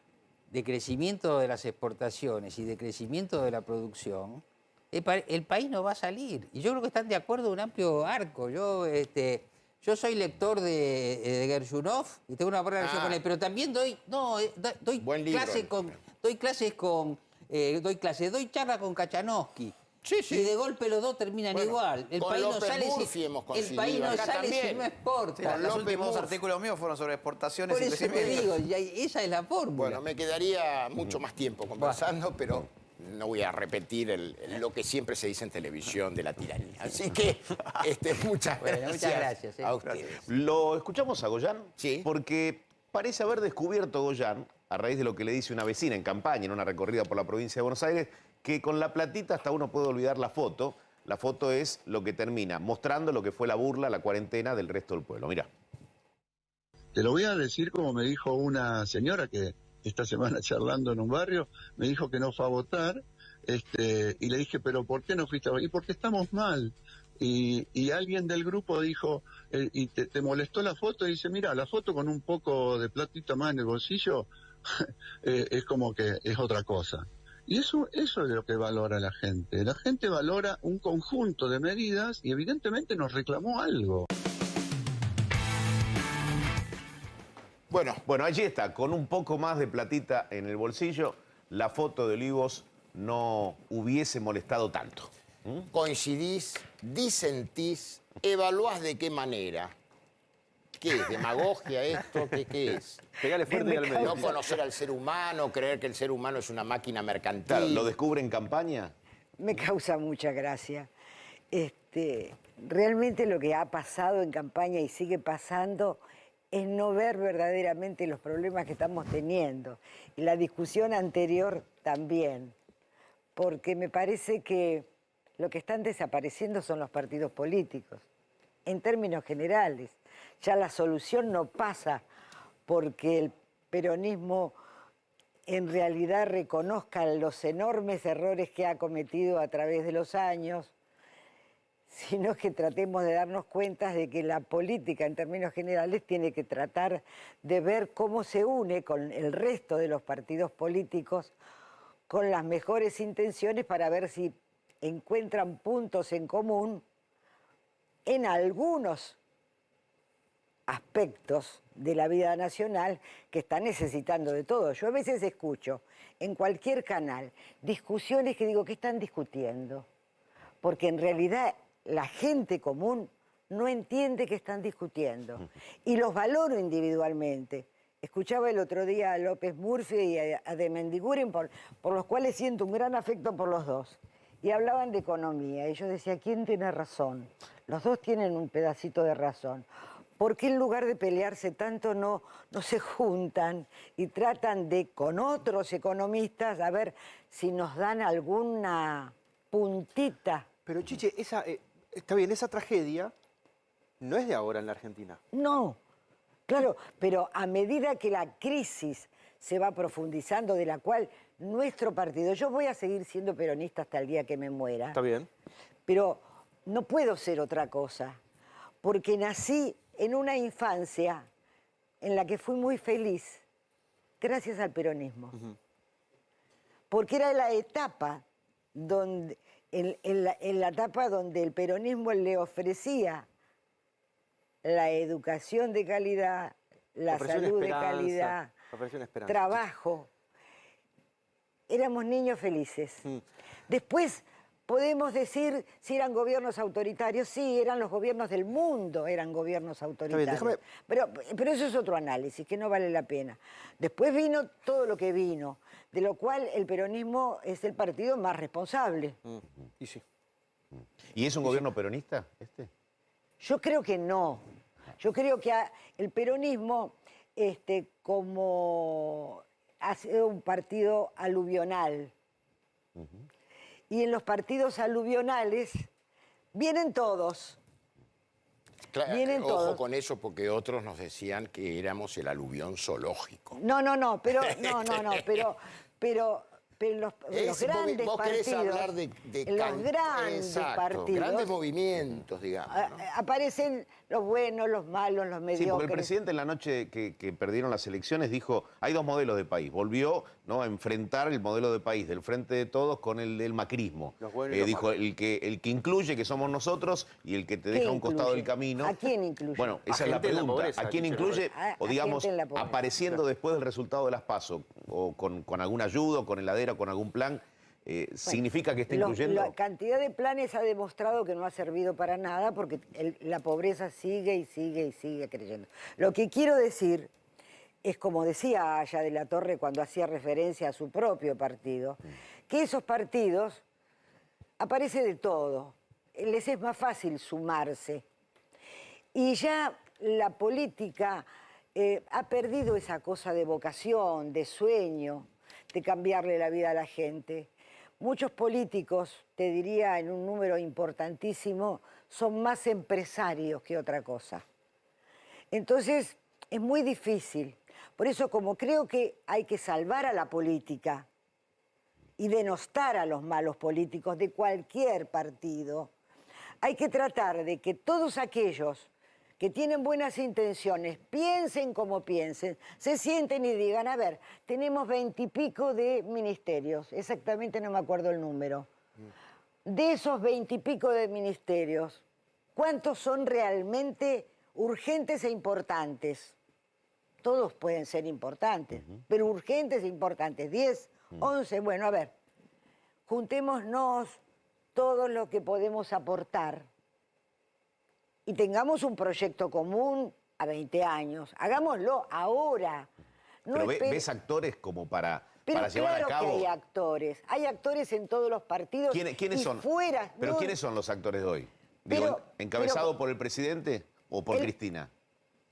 de crecimiento de las exportaciones y de crecimiento de la producción, el país no va a salir. Y yo creo que están de acuerdo en un amplio arco. Yo soy lector de Gershunov y tengo una buena relación con él, pero también doy charla con Kachanowski. Sí, sí. Y de golpe los dos terminan igual. El con país no López sale Murphy hemos el país coincidido. no Acá sale si también. no exporta. Los López últimos Murphy. artículos míos fueron sobre exportaciones Por y eso te crecimiento. digo, esa es la fórmula. Bueno, me quedaría mucho más tiempo conversando, pero no voy a repetir lo que siempre se dice en televisión de la tiranía. Así que muchas gracias. Muchas gracias. A ustedes. Lo escuchamos a Goyán Sí. porque parece haber descubierto Goyán, a raíz de lo que le dice una vecina en campaña, en una recorrida por la provincia de Buenos Aires, que con la platita hasta uno puede olvidar la foto. La foto es lo que termina mostrando lo que fue la burla, la cuarentena del resto del pueblo. Mirá. Te lo voy a decir como me dijo una señora que esta semana charlando en un barrio, me dijo que no fue a votar, y le dije, pero ¿por qué no fuiste a votar? Y porque estamos mal. Y alguien del grupo dijo, y te molestó la foto, y dice, mira, la foto con un poco de platita más en el bolsillo, es como que es otra cosa. Y eso es lo que valora la gente. La gente valora un conjunto de medidas y evidentemente nos reclamó algo. Bueno, allí está, con un poco más de platita en el bolsillo, la foto de Olivos no hubiese molestado tanto. Coincidís, disentís, evaluás de qué manera. ¿Qué es? ¿Demagogia esto? ¿Qué es? Pegale fuerte y al medio. No conocer al ser humano, creer que el ser humano es una máquina mercantil. Claro, ¿lo descubre en campaña? Me causa mucha gracia. Realmente lo que ha pasado en campaña y sigue pasando es no ver verdaderamente los problemas que estamos teniendo. Y la discusión anterior también, porque me parece que lo que están desapareciendo son los partidos políticos, en términos generales. Ya la solución no pasa porque el peronismo en realidad reconozca los enormes errores que ha cometido a través de los años, sino que tratemos de darnos cuenta de que la política en términos generales tiene que tratar de ver cómo se une con el resto de los partidos políticos con las mejores intenciones para ver si encuentran puntos en común en algunos aspectos de la vida nacional que están necesitando de todo. Yo a veces escucho en cualquier canal discusiones que digo, ¿qué están discutiendo? Porque en realidad la gente común no entiende qué están discutiendo. Y los valoro individualmente. Escuchaba el otro día a López Murphy y a de Mendiguren, por los cuales siento un gran afecto por los dos. Y hablaban de economía. Y yo decía, ¿quién tiene razón? Los dos tienen un pedacito de razón. ¿Por qué en lugar de pelearse tanto no se juntan y tratan de, con otros economistas, a ver si nos dan alguna puntita? Pero Chiche, está bien, esa tragedia no es de ahora en la Argentina. No, claro, pero a medida que la crisis se va profundizando, de la cual nuestro partido, yo voy a seguir siendo peronista hasta el día que me muera. Está bien. Pero no puedo ser otra cosa, porque nací en una infancia en la que fui muy feliz gracias al peronismo. Porque era la etapa donde, en la etapa donde el peronismo le ofrecía la educación de calidad, la salud de calidad, trabajo. Éramos niños felices. Después podemos decir si eran gobiernos autoritarios. Sí, eran los gobiernos del mundo, eran gobiernos autoritarios. Pero eso es otro análisis, que no vale la pena. Después vino todo lo que vino, de lo cual el peronismo es el partido más responsable. Y sí. ¿Y es un gobierno peronista este? Yo creo que no. Yo creo que el peronismo como ha sido un partido aluvional. Y en los partidos aluvionales vienen todos. Claro, Vienen ojo todos. con eso porque otros nos decían que éramos el aluvión zoológico. No, pero los grandes vos querés partidos, hablar de los grandes exacto, partidos, grandes movimientos, digamos. ¿No? aparecen los buenos, los malos, los Sí, mediocres. porque el presidente en la noche que perdieron las elecciones dijo, hay dos modelos de país. Volvió, ¿no?, a enfrentar el modelo de país del Frente de Todos con el del macrismo. Los buenos y los Dijo, malos. el que incluye, que somos nosotros, y el que te ¿Qué deja a un costado incluye? del camino. ¿A quién incluye? Bueno, A esa es la gente en la pregunta. pobreza, ¿A quién dice la incluye? A O digamos, gente en la pobreza. apareciendo después del resultado de las PASO, o con alguna ayuda, o con heladera, con algún plan, ¿significa que está incluyendo? La cantidad de planes ha demostrado que no ha servido para nada porque la pobreza sigue y sigue y sigue creciendo. Lo que quiero decir es, como decía Aya de la Torre cuando hacía referencia a su propio partido, que esos partidos aparece de todo. Les es más fácil sumarse. Y ya la política ha perdido esa cosa de vocación, de sueño, de cambiarle la vida a la gente. Muchos políticos, te diría en un número importantísimo, son más empresarios que otra cosa. Entonces, es muy difícil. Por eso, como creo que hay que salvar a la política y denostar a los malos políticos de cualquier partido, hay que tratar de que todos aquellos que tienen buenas intenciones, piensen como piensen, se sienten y digan, a ver, tenemos 20 y pico de ministerios, exactamente no me acuerdo el número. De esos 20 y pico de ministerios, ¿cuántos son realmente urgentes e importantes? Todos pueden ser importantes, pero urgentes e importantes, 10, 11, bueno, a ver, juntémonos todo lo que podemos aportar y tengamos un proyecto común a 20 años. Hagámoslo ahora. Pero ¿ves actores como para llevar a cabo? Que hay actores en todos los partidos. ¿Quiénes y son? Fuera, ¿Pero no, quiénes son los actores de hoy? ¿Encabezado pero- por el presidente o por Cristina?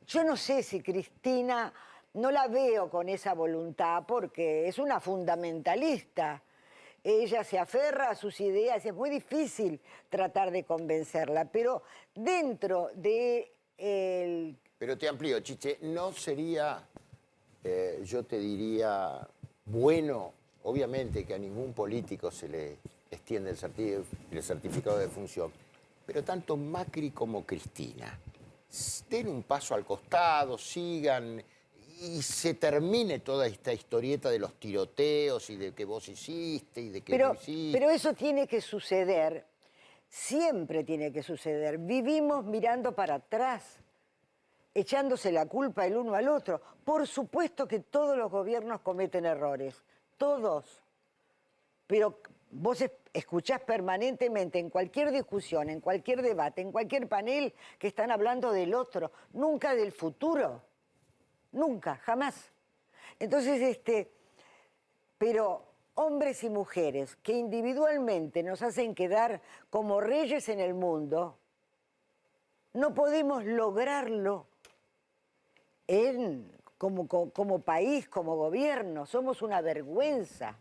Yo no sé si Cristina, no la veo con esa voluntad porque es una fundamentalista. Ella se aferra a sus ideas, es muy difícil tratar de convencerla, pero dentro de Pero te amplío, Chiche, ¿no sería, yo te diría, bueno, obviamente que a ningún político se le extiende el certificado de función, pero tanto Macri como Cristina den un paso al costado, sigan y se termine toda esta historieta de los tiroteos y de que vos hiciste y de que no hiciste? pero eso tiene que suceder, siempre tiene que suceder. Vivimos mirando para atrás, echándose la culpa el uno al otro. Por supuesto que todos los gobiernos cometen errores, todos. Pero vos escuchás permanentemente en cualquier discusión, en cualquier debate, en cualquier panel que están hablando del otro, nunca del futuro. Nunca, jamás. Entonces, pero hombres y mujeres que individualmente nos hacen quedar como reyes en el mundo, no podemos lograrlo como país, como gobierno. Somos una vergüenza.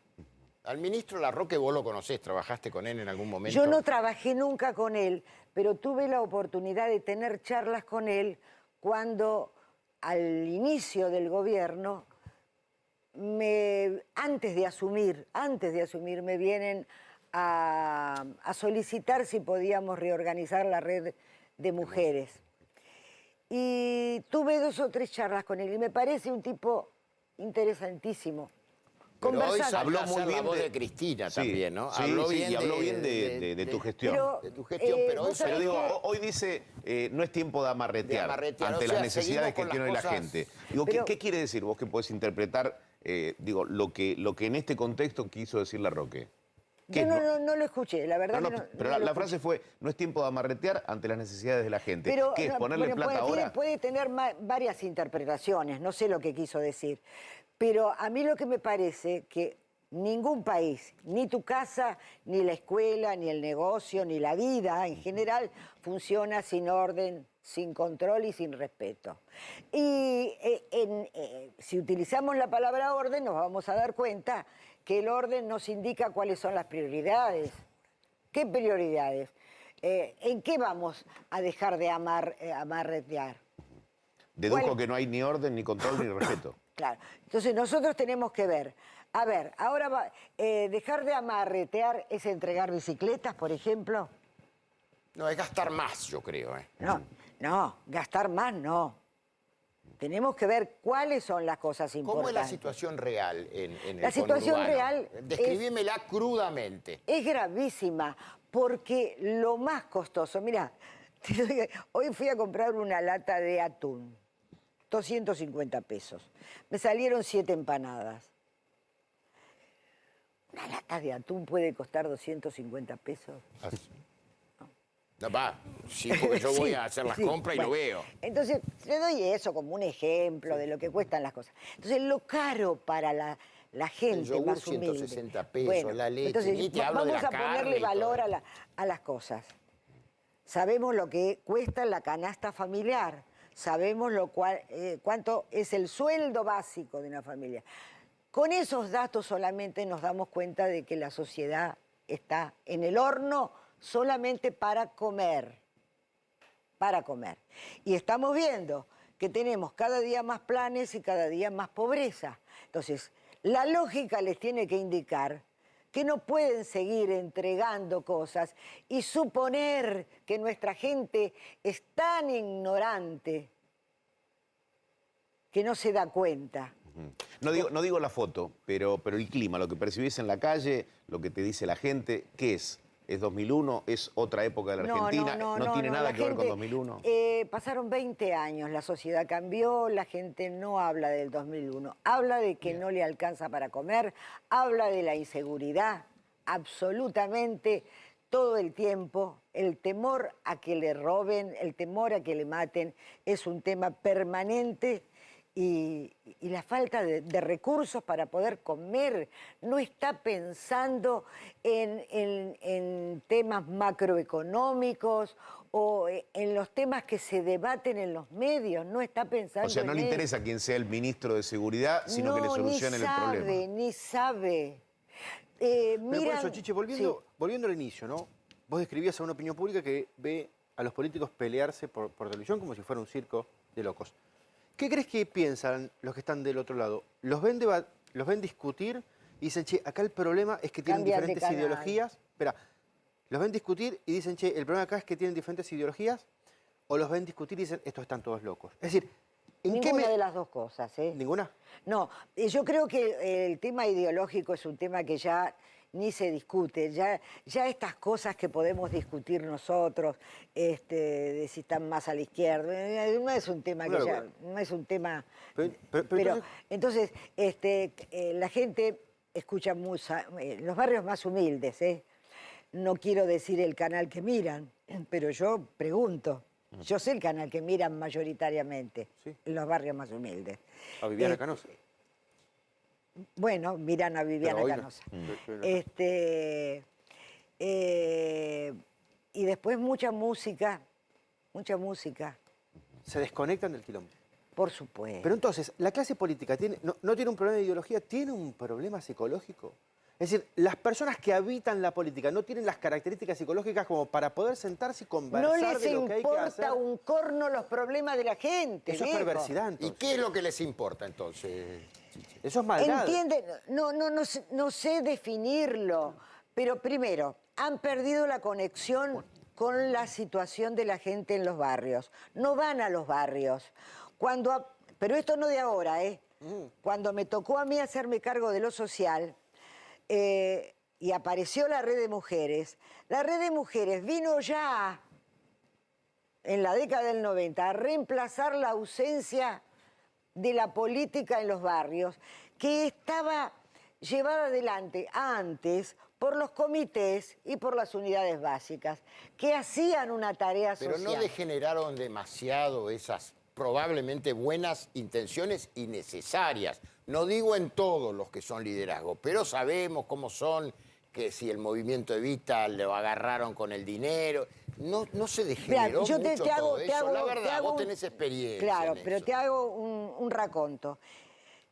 Al ministro Larroque vos lo conocés, ¿trabajaste con él en algún momento? Yo no trabajé nunca con él, pero tuve la oportunidad de tener charlas con él cuando al inicio del gobierno, antes de asumir, me vienen a solicitar si podíamos reorganizar la red de mujeres. Y tuve 2 o 3 charlas con él y me parece un tipo interesantísimo. Pero hoy Conversando. habló Habló muy muy bien bien de Cristina Sí, también, ¿no? sí, habló sí, bien y habló bien de tu gestión. de tu gestión, pero hoy vos sabés Pero digo, que- hoy dice, no es tiempo de amarretear, De amarretear, ante o sea, las necesidades seguimos que con tiene las la cosas. gente. Digo, Pero- ¿qué quiere decir vos que podés interpretar, digo, lo que en este contexto quiso decir Larroque? ¿Qué? Yo no lo escuché, la verdad No, que no, no. pero no lo la escuché. frase fue, no es tiempo de amarretear ante las necesidades de la gente. Pero, ¿Qué es, no, ponerle bueno, plata ahora? puede tener varias interpretaciones, no sé lo que quiso decir. Pero a mí lo que me parece que ningún país, ni tu casa, ni la escuela, ni el negocio, ni la vida en general, funciona sin orden, sin control y sin respeto. Y si utilizamos la palabra orden, nos vamos a dar cuenta que el orden nos indica cuáles son las prioridades. ¿Qué prioridades? ¿En qué vamos a dejar de amarretear? Dedujo que no hay ni orden, ni control, ni respeto. Claro. Entonces nosotros tenemos que ver. A ver, ahora dejar de amarretear es entregar bicicletas, por ejemplo. No, es gastar más, yo creo. No, gastar más no. Tenemos que ver cuáles son las cosas importantes. ¿Cómo es la situación real en el La situación conurbano? real Describímela crudamente. Es gravísima, porque lo más costoso... Mirá, hoy fui a comprar una lata de atún, 250 pesos. Me salieron 7 empanadas. ¿Una lata de atún puede costar 250 pesos? No, va, sí, porque yo voy a hacer las compras y lo veo. Entonces, le doy eso como un ejemplo de lo que cuestan las cosas. Entonces, lo caro para la gente el yogur, más humilde. 160 pesos, la leche, entonces, ni te hablo de vamos la a ponerle carne valor a las cosas. Sabemos lo que cuesta la canasta familiar. Sabemos cuánto es el sueldo básico de una familia. Con esos datos solamente nos damos cuenta de que la sociedad está en el horno solamente para comer. Para comer. Y estamos viendo que tenemos cada día más planes y cada día más pobreza. Entonces, la lógica les tiene que indicar que no pueden seguir entregando cosas y suponer que nuestra gente es tan ignorante que no se da cuenta. No digo la foto, pero el clima, lo que percibís en la calle, lo que te dice la gente, ¿qué es? ¿Es 2001? ¿Es otra época de la Argentina? ¿No tiene nada que ver con 2001? Pasaron 20 años, la sociedad cambió, la gente no habla del 2001. Habla de que no le alcanza para comer, habla de la inseguridad, absolutamente todo el tiempo. El temor a que le roben, el temor a que le maten, es un tema permanente. Y la falta de recursos para poder comer, no está pensando en temas macroeconómicos o en los temas que se debaten en los medios, no está pensando en eso. O sea, no le interesa quién sea el ministro de Seguridad, sino que le solucionen el problema. Ni sabe. Pero por eso, Chiche, volviendo al inicio, ¿no? Vos describías a una opinión pública que ve a los políticos pelearse por televisión como si fuera un circo de locos. ¿Qué crees que piensan los que están del otro lado? ¿Los ven discutir y dicen, che, acá el problema es que tienen diferentes ideologías? Espera, ¿los ven discutir y dicen, che, el problema acá es que tienen diferentes ideologías? ¿O los ven discutir y dicen, estos están todos locos? Es decir, ninguna de las dos cosas, ¿eh? ¿Ninguna? No, yo creo que el tema ideológico es un tema que ya ni se discute. Ya estas cosas que podemos discutir nosotros, de si están más a la izquierda, no es un tema que ya, no es un tema... Pero entonces, la gente escucha los barrios más humildes, no quiero decir el canal que miran, pero yo pregunto. Yo sé el canal que miran mayoritariamente, en los barrios más humildes. ¿A Viviana Canosa? Bueno, miran a Viviana Canosa. Y después mucha música. ¿Se desconectan del quilombo? Por supuesto. Pero entonces, ¿la clase política no tiene un problema de ideología, tiene un problema psicológico? Es decir, las personas que habitan la política no tienen las características psicológicas como para poder sentarse y conversar de lo que hay que hacer. No les importa un corno los problemas de la gente. Eso es perversidad, entonces. ¿Y qué es lo que les importa, entonces? Eso es maldad. ¿Entienden? No sé definirlo, pero primero, han perdido la conexión con la situación de la gente en los barrios. No van a los barrios. Pero esto no de ahora, ¿eh? Cuando me tocó a mí hacerme cargo de lo social... y apareció la Red de Mujeres. La Red de Mujeres vino ya en la década del 90 a reemplazar la ausencia de la política en los barrios, que estaba llevada adelante antes por los comités y por las unidades básicas, que hacían una tarea social. Pero no degeneraron demasiado esas probablemente buenas intenciones y necesarias. No digo en todos los que son liderazgos, pero sabemos cómo son, que si el movimiento Evita lo agarraron con el dinero. No se degeneró yo mucho todo eso. La verdad, vos un- tenés experiencia Claro, en pero eso. te hago un raconto.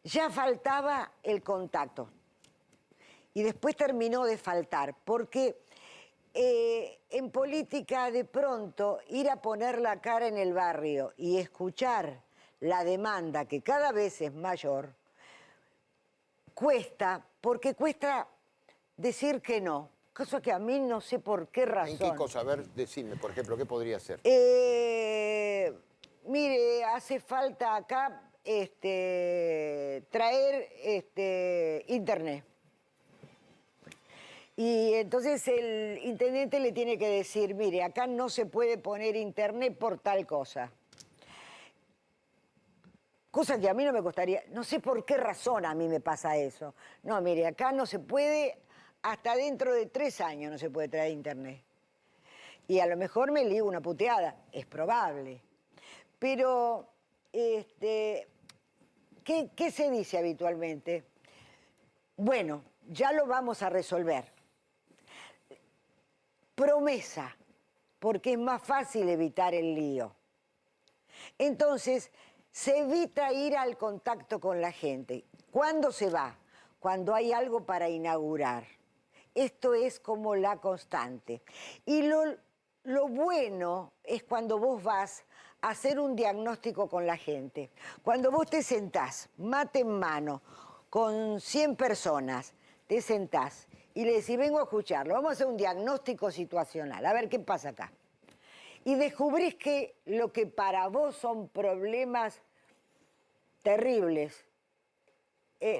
Ya faltaba el contacto. Y después terminó de faltar, porque en política de pronto ir a poner la cara en el barrio y escuchar la demanda, que cada vez es mayor, cuesta, porque cuesta decir que no. Cosa que a mí no sé por qué razón. ¿En qué cosa? A ver, decime, por ejemplo, ¿qué podría ser? Mire, hace falta acá traer internet. Y entonces el intendente le tiene que decir, mire, acá no se puede poner internet por tal cosa. Cosa que a mí no me costaría, no sé por qué razón a mí me pasa eso. No, mire, acá no se puede, hasta dentro de 3 años no se puede traer internet. Y a lo mejor me ligo una puteada, es probable. Pero, ¿qué se dice habitualmente? Bueno, ya lo vamos a resolver. Promesa, porque es más fácil evitar el lío. Entonces, se evita ir al contacto con la gente. ¿Cuándo se va? Cuando hay algo para inaugurar. Esto es como la constante. Y lo bueno es cuando vos vas a hacer un diagnóstico con la gente. Cuando vos te sentás, mate en mano, con 100 personas, te sentás y le decís, vengo a escucharlo, vamos a hacer un diagnóstico situacional, a ver qué pasa acá. Y descubrís que lo que para vos son problemas terribles,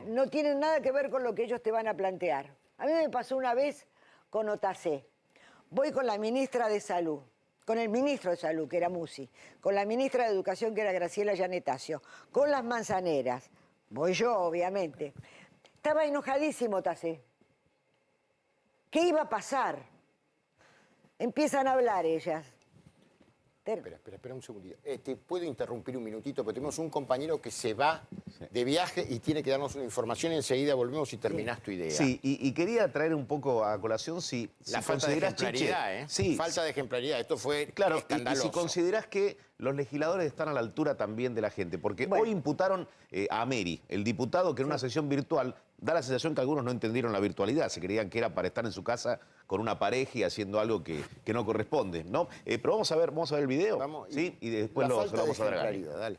no tienen nada que ver con lo que ellos te van a plantear. A mí me pasó una vez con OTACE. Voy con la ministra de Salud, con el ministro de Salud, que era Musi, con la ministra de Educación, que era Graciela Yanetacio, con las manzaneras. Voy yo, obviamente. Estaba enojadísimo OTACE. ¿Qué iba a pasar? Empiezan a hablar ellas. Espera un segundito. ¿Puedo interrumpir un minutito? Porque tenemos un compañero que se va de viaje y tiene que darnos una información. Enseguida volvemos y terminás tu idea. Sí, y quería traer un poco a colación si La falta de considerás, ejemplaridad, Chiche, ¿eh? Sí, Falta de ejemplaridad. Esto fue claro, escandaloso. y si considerás que los legisladores están a la altura también de la gente, porque Bueno. hoy imputaron a Ameri, el diputado, que en una sesión virtual da la sensación que algunos no entendieron la virtualidad, se creían que era para estar en su casa con una pareja y haciendo algo que no corresponde, ¿no? Pero vamos a ver el video, Vamos, ¿sí? Y después la se falta lo vamos de a dar. ejemplaridad, dale.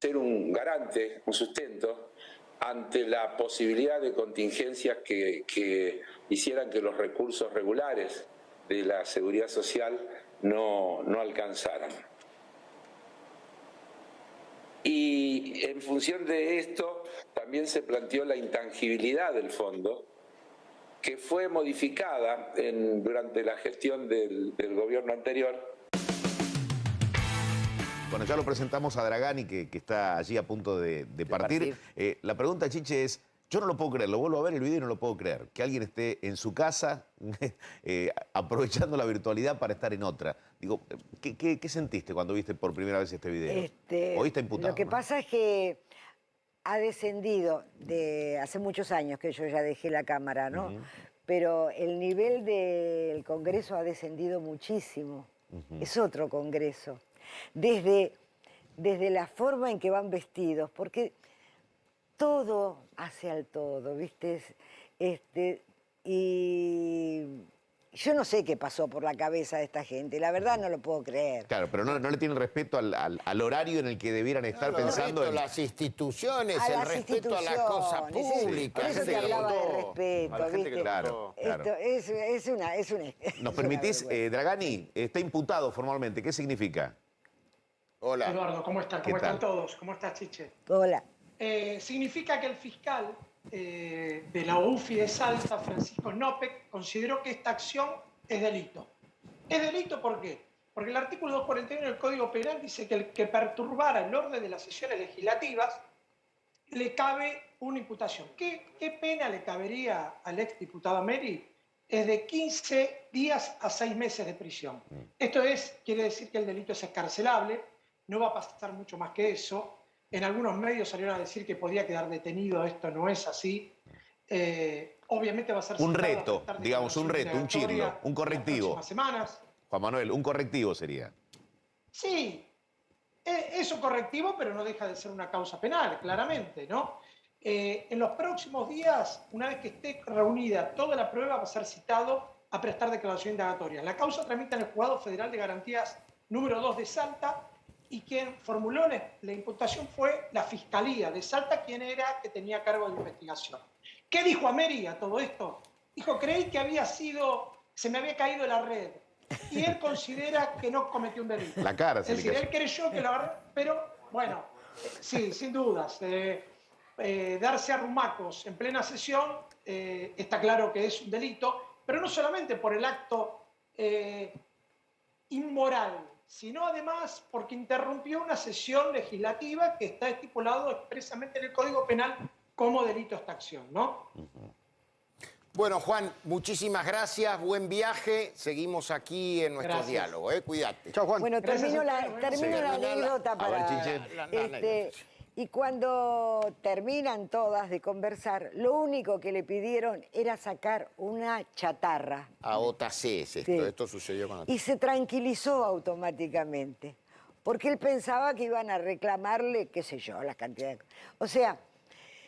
Ser un garante, un sustento ante la posibilidad de contingencias que hicieran que los recursos regulares de la seguridad social no alcanzaran. Y en función de esto también se planteó la intangibilidad del fondo, que fue modificada durante la gestión del gobierno anterior. Bueno, ya lo presentamos a Dragani, que está allí a punto de partir. La pregunta, Chiche, es, yo no lo puedo creer, lo vuelvo a ver el video y no lo puedo creer, que alguien esté en su casa aprovechando la virtualidad para estar en otra. Digo, ¿qué sentiste cuando viste por primera vez este video? Hoy está imputado. Lo que ¿no? pasa es que ha descendido de hace muchos años que yo ya dejé la Cámara, ¿no? Pero el nivel del Congreso ha descendido muchísimo. Es otro Congreso. Desde la forma en que van vestidos, porque todo hace al todo, ¿viste? Y yo no sé qué pasó por la cabeza de esta gente, la verdad no lo puedo creer. Claro, pero no le tienen respeto al horario en el que debieran estar pensando en las instituciones, el respeto a las cosas públicas. Por eso te hablaba de respeto, a la gente ¿viste? que claro. Esto es una ¿Nos es permitís, una vergüenza. Dragani, está imputado formalmente, ¿qué significa? Hola. Eduardo, ¿cómo están? ¿Qué ¿Cómo tal? están todos? ¿Cómo estás, Chiche? Hola. Significa que el fiscal de la UFI de Salta, Francisco Nopek, consideró que esta acción es delito. ¿Es delito por qué? Porque el artículo 241 del Código Penal dice que el que perturbara el orden de las sesiones legislativas le cabe una imputación. ¿Qué pena le cabería al exdiputado Ameri? Es de 15 días a 6 meses de prisión. Esto quiere decir que el delito es excarcelable, no va a pasar mucho más que eso. En algunos medios salieron a decir que podía quedar detenido. Esto no es así. Obviamente va a ser Un citado a reto, prestar digamos, un reto, un declaración chirlo, un correctivo. en las próximas semanas. Juan Manuel, un correctivo sería. Sí, es un correctivo, pero no deja de ser una causa penal, claramente, ¿no? En los próximos días, una vez que esté reunida toda la prueba, va a ser citado a prestar declaración indagatoria. La causa tramita en el Juzgado Federal de Garantías número 2 de Salta, y quien formuló la imputación fue la Fiscalía de Salta, quien era que tenía cargo de investigación. ¿Qué dijo Ameri a todo esto? Dijo, creí que se me había caído la red. Y él considera que no cometió un delito. La cara se es decir, le él creyó que lo agarró, pero bueno, sí, sin dudas. Darse arrumacos en plena sesión está claro que es un delito, pero no solamente por el acto inmoral, sino además porque interrumpió una sesión legislativa que está estipulado expresamente en el Código Penal como delito esta acción, ¿no? Bueno, Juan, muchísimas gracias, buen viaje. Seguimos aquí en nuestro diálogo, Cuídate. Chao, Juan. Bueno, termino la Termina anécdota para... y cuando terminan todas de conversar, lo único que le pidieron era sacar una chatarra. A OTC es esto, Sí. esto sucedió con... Y se tranquilizó automáticamente, porque él pensaba que iban a reclamarle, qué sé yo, la cantidad de... O sea,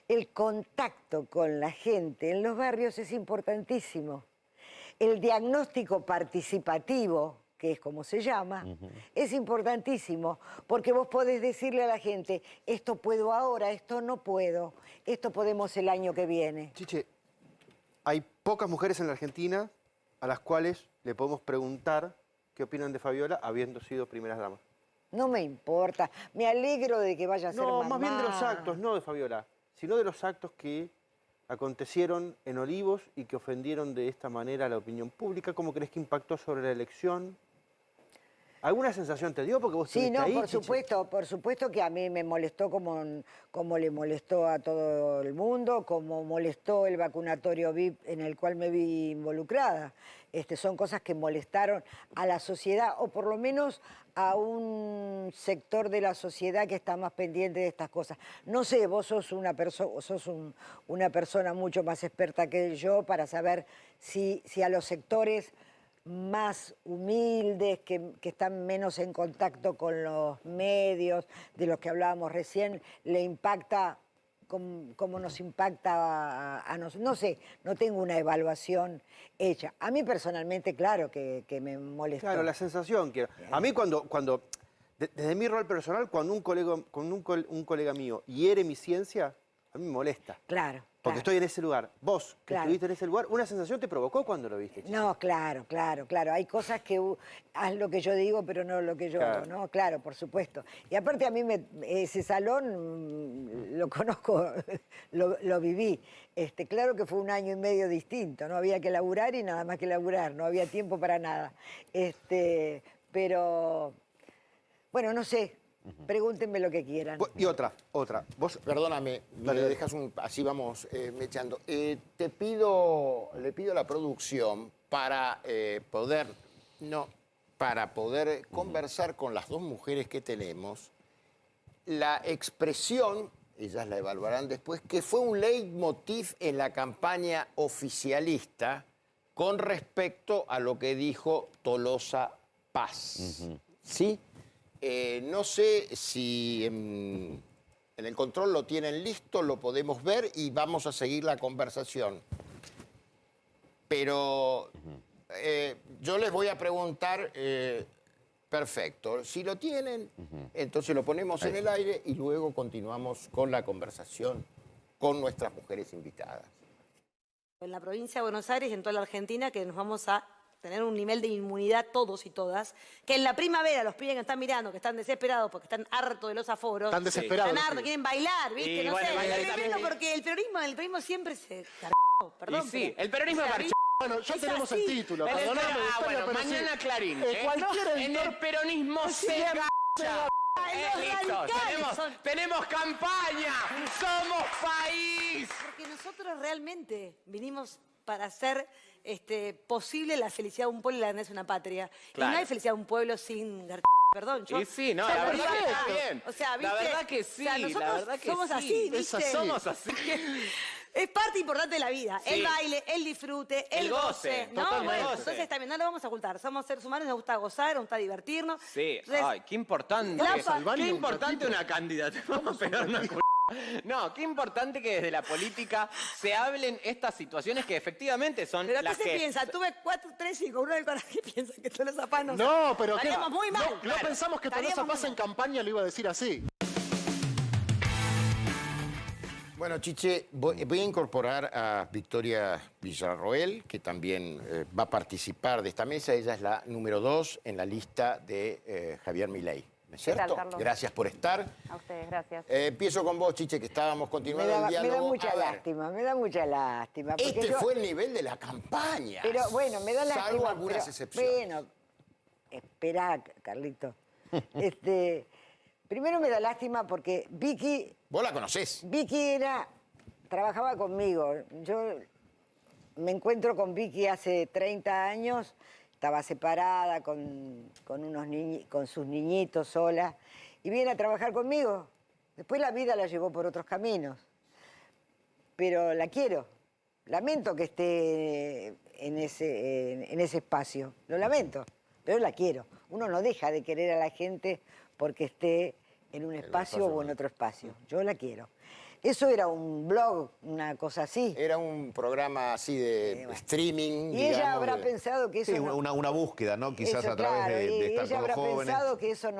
el contacto con la gente en los barrios es importantísimo. El diagnóstico participativo, que es como se llama, es importantísimo, porque vos podés decirle a la gente, esto puedo ahora, esto no puedo, esto podemos el año que viene. Chiche, hay pocas mujeres en la Argentina a las cuales le podemos preguntar qué opinan de Fabiola habiendo sido primeras damas. No me importa, me alegro de que vaya a ser No, mamá. más bien de los actos, no de Fabiola, sino de los actos que acontecieron en Olivos y que ofendieron de esta manera a la opinión pública. ¿Cómo crees que impactó sobre la elección? ¿Alguna sensación te dio? Porque vos Sí, no, ahí, por supuesto que a mí me molestó como le molestó a todo el mundo, como molestó el vacunatorio VIP en el cual me vi involucrada. Son cosas que molestaron a la sociedad, o por lo menos a un sector de la sociedad que está más pendiente de estas cosas. No sé, vos sos una persona mucho más experta que yo para saber si a los sectores más humildes, que están menos en contacto con los medios, de los que hablábamos recién, le impacta como nos impacta a nosotros. No sé, no tengo una evaluación hecha. A mí personalmente, claro, que me molestó. Claro, la sensación quiero. A mí desde mi rol personal, cuando un colega mío hiere mi ciencia, a mí me molesta. Claro. Porque estoy en ese lugar. Vos, que estuviste en ese lugar, ¿una sensación te provocó cuando lo viste? No, claro. Hay cosas que haz lo que yo digo, pero no lo que yo hago, ¿no? Claro, por supuesto. Y aparte a mí ese salón lo conozco, lo viví. Claro que fue un año y medio distinto, no había que laburar y nada más que laburar, no había tiempo para nada. Pero, bueno, no sé. Pregúntenme lo que quieran. Y otra. Vos, perdóname, me dejas así vamos mechando. Le pido a la producción para poder conversar con las dos mujeres que tenemos, la expresión, ellas la evaluarán después, que fue un leitmotiv en la campaña oficialista con respecto a lo que dijo Tolosa Paz. ¿Sí? No sé si en el control lo tienen listo, lo podemos ver y vamos a seguir la conversación. Pero yo les voy a preguntar, perfecto, si lo tienen, entonces lo ponemos en el aire y luego continuamos con la conversación con nuestras mujeres invitadas. En la provincia de Buenos Aires y en toda la Argentina, que nos vamos a tener un nivel de inmunidad todos y todas, que en la primavera los pibes que están mirando, que están desesperados porque están hartos de los aforos, están desesperados, están hartos, quieren bailar, ¿viste? Y no bueno, sé, es tremendo porque el peronismo siempre se perdón. Y sí, pero, el peronismo o sea, es Bueno, ya es tenemos así. el título, Pero perdóname, bueno, pero mañana sí. Clarín. Cualquier En el peronismo se gacha. Listo, tenemos campaña, somos país. Porque nosotros realmente vinimos para hacer posible la felicidad de un pueblo y la grandeza de una patria. Claro. Y no hay felicidad de un pueblo sin perdón. Y sí, no, la verdad que está bien. O sea, ¿viste? La verdad que sí, O sea, nosotros la verdad que somos sí. así, ¿viste? Somos así. Es parte importante de la vida. Sí. El baile, el disfrute, el goce, ¿no? totalmente. Bueno, entonces también no lo vamos a ocultar. Somos seres humanos, nos gusta gozar, nos gusta divertirnos. Sí, Entonces, ay, qué importante. Qué importante una candidata. Vamos a pegar una No, qué importante que desde la política se hablen estas situaciones que efectivamente son ¿Pero las qué se que... piensa? Tuve 4, 3, 5, uno del coraje piensa que Tolosa Paz no... No, pero ¿qué? Estaríamos muy mal. No pensamos que Tolosa Paz en campaña lo iba a decir así. Bueno, Chiche, voy a incorporar a Victoria Villarroel, que también va a participar de esta mesa. Ella es la número 2 en la lista de Javier Milei. ¿No es cierto? ¿Qué tal, Carlos? Gracias por estar. A ustedes, gracias. Empiezo con vos, Chiche, que estábamos continuando el diálogo. Me da mucha A ver, lástima, me da mucha lástima. porque Este yo- fue el nivel de la campaña. Pero bueno, me da lástima. Salvo algunas pero, excepciones. Bueno, espera, Carlito. Primero me da lástima porque Vicky... Vos la conocés. Vicky trabajaba conmigo. Yo me encuentro con Vicky hace 30 años, estaba separada con sus niñitos sola, y viene a trabajar conmigo. Después la vida la llevó por otros caminos. Pero la quiero. Lamento que esté en ese espacio. Lo lamento, pero la quiero. Uno no deja de querer a la gente porque esté en un espacio o en otro espacio. Yo la quiero. Eso era un blog, una cosa así. Era un programa así de streaming. Y ella digamos, habrá pensado que eso... Sí, no- una búsqueda, ¿no? Quizás eso, a través claro, de y estar ella con los habrá jóvenes. pensado que eso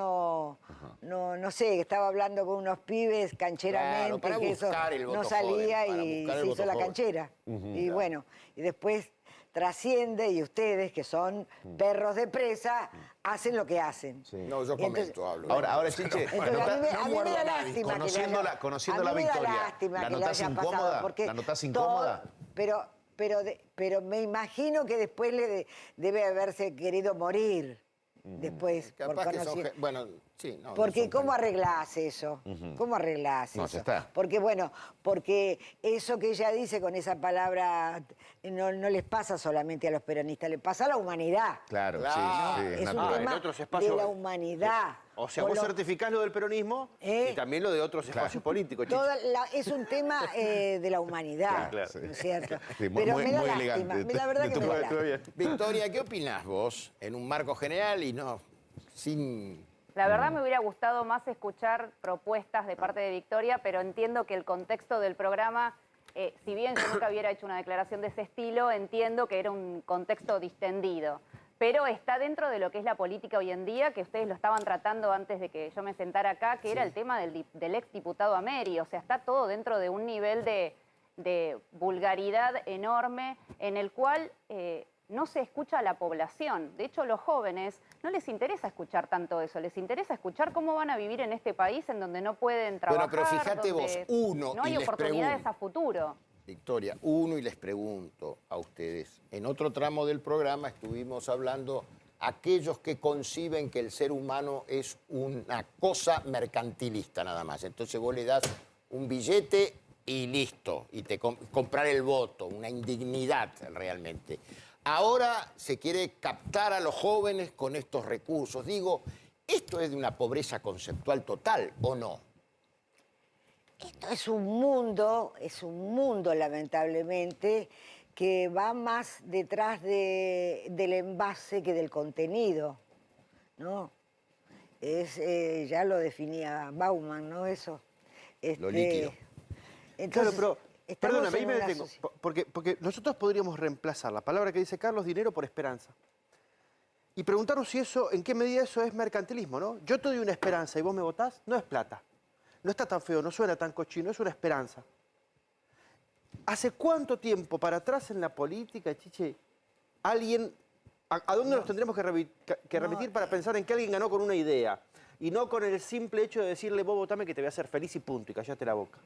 no sé, que estaba hablando con unos pibes cancheramente, Claro, para que eso buscar el no voto salía joven, para y buscar el se voto hizo la joven. canchera. Ujú. Y Claro. bueno, y después trasciende y ustedes, que son perros de presa, hacen lo que hacen. No, yo Y entonces- comento, hablo. Ahora, Chiche, Entonces, a mí me muerdo da a nadie. lástima que le haya- Conociendo a la mí me da Victoria, lástima ¿la que le notás haya pasado, incómoda? porque ¿La notás todo- incómoda? pero me imagino que después debe haberse querido morir. Después, por Capaz que son... conocer- Bueno, sí. No, porque no son ¿cómo arreglás eso? ¿Cómo arreglás No, eso? ya está. Porque bueno, porque eso que ella dice con esa palabra no les pasa solamente a los peronistas, le pasa a la humanidad. Claro, Claro. sí, Es es un natural. tema en otros espacios- de la humanidad. O sea, Con vos lo- certificás lo del peronismo y también lo de otros espacios políticos, Chiche. es un tema de la humanidad, Claro, sí. ¿no es cierto? Sí, muy- Pero muy- me da muy lástima, elegante la verdad de que tu me da parte. lástima. Victoria, ¿qué opinás vos en un marco general y no sin... La verdad me hubiera gustado más escuchar propuestas de parte de Victoria, pero entiendo que el contexto del programa, si bien yo nunca hubiera hecho una declaración de ese estilo, entiendo que era un contexto distendido. Pero está dentro de lo que es la política hoy en día, que ustedes lo estaban tratando antes de que yo me sentara acá, que era el tema del exdiputado Ameri. O sea, está todo dentro de un nivel de vulgaridad enorme en el cual no se escucha a la población. De hecho, los jóvenes no les interesa escuchar tanto eso, les interesa escuchar cómo van a vivir en este país en donde no pueden trabajar, Bueno, pero fíjate vos, donde uno, no hay y les oportunidades pregunto. a futuro. Victoria, y les pregunto a ustedes, en otro tramo del programa estuvimos hablando aquellos que conciben que el ser humano es una cosa mercantilista nada más. Entonces vos le das un billete y listo, y te comprar el voto, una indignidad realmente. Ahora se quiere captar a los jóvenes con estos recursos. Digo, ¿esto es de una pobreza conceptual total o no? Esto es un mundo lamentablemente, que va más detrás del envase que del contenido, ¿no? Ya lo definía Bauman, ¿no? Eso. Lo líquido. Entonces, Claro, pero estamos perdóname, ahí en me una detengo. socie- Porque nosotros podríamos reemplazar la palabra que dice Carlos, dinero, por esperanza. Y preguntarnos si eso, en qué medida eso es mercantilismo, ¿no? Yo te doy una esperanza y vos me votás, no es plata. No está tan feo, no suena tan cochino, es una esperanza. ¿Hace cuánto tiempo para atrás en la política, Chiche, alguien... ¿A dónde nos tendremos que remitir para pensar en que alguien ganó con una idea? Y no con el simple hecho de decirle, vos votame que te voy a hacer feliz y punto, y callate la boca.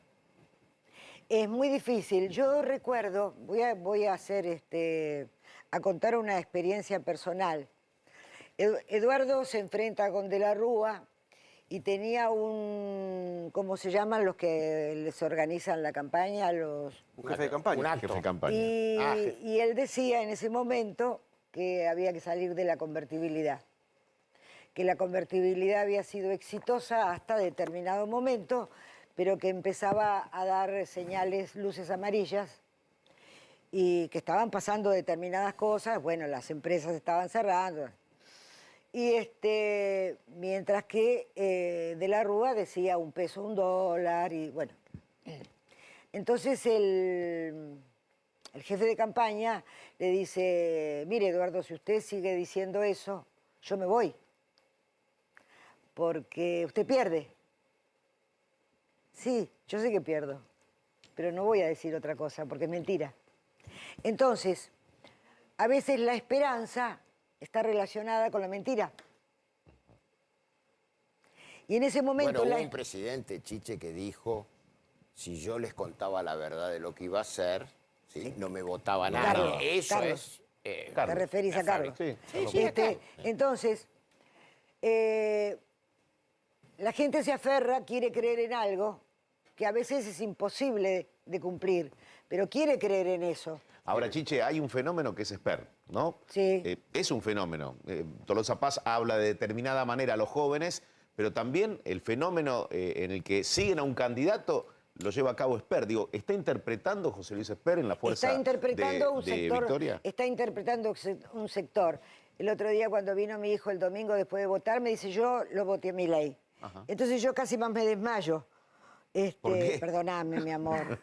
Es muy difícil. Yo recuerdo, voy a contar una experiencia personal. Eduardo se enfrenta con De la Rúa y tenía ¿cómo se llaman los que les organizan la campaña? Un jefe de campaña. Un acto. Jefe de campaña. Y él decía en ese momento que había que salir de la convertibilidad. que la convertibilidad había sido exitosa hasta determinado momento, pero que empezaba a dar señales, luces amarillas, y que estaban pasando determinadas cosas, bueno, las empresas estaban cerrando. Y mientras que de la Rúa decía $1 peso, $1, y bueno. Entonces el jefe de campaña le dice, mire Eduardo, si usted sigue diciendo eso, yo me voy, porque usted pierde. Sí, yo sé que pierdo, pero no voy a decir otra cosa, porque es mentira. Entonces, a veces la esperanza está relacionada con la mentira. Y en ese momento... Bueno, hubo un presidente, Chiche, que dijo, si yo les contaba la verdad de lo que iba a hacer, ¿sí? No me votaba nada. Carlos, Eso Carlos, es... ¿te referís a Carlos? Sí, Entonces, la gente se aferra, quiere creer en algo que a veces es imposible de cumplir, pero quiere creer en eso. Ahora, Chiche, hay un fenómeno que es Esper, ¿no? Sí. Es un fenómeno. Tolosa Paz habla de determinada manera a los jóvenes, pero también el fenómeno en el que siguen a un candidato lo lleva a cabo Esper. Digo, ¿está interpretando José Luis Esper en la fuerza Está interpretando de un sector, Victoria? Está interpretando un sector. El otro día cuando vino mi hijo el domingo después de votar, me dice, yo lo voté a Milei. Entonces yo casi más me desmayo. ¿Por qué? Perdóname, mi amor.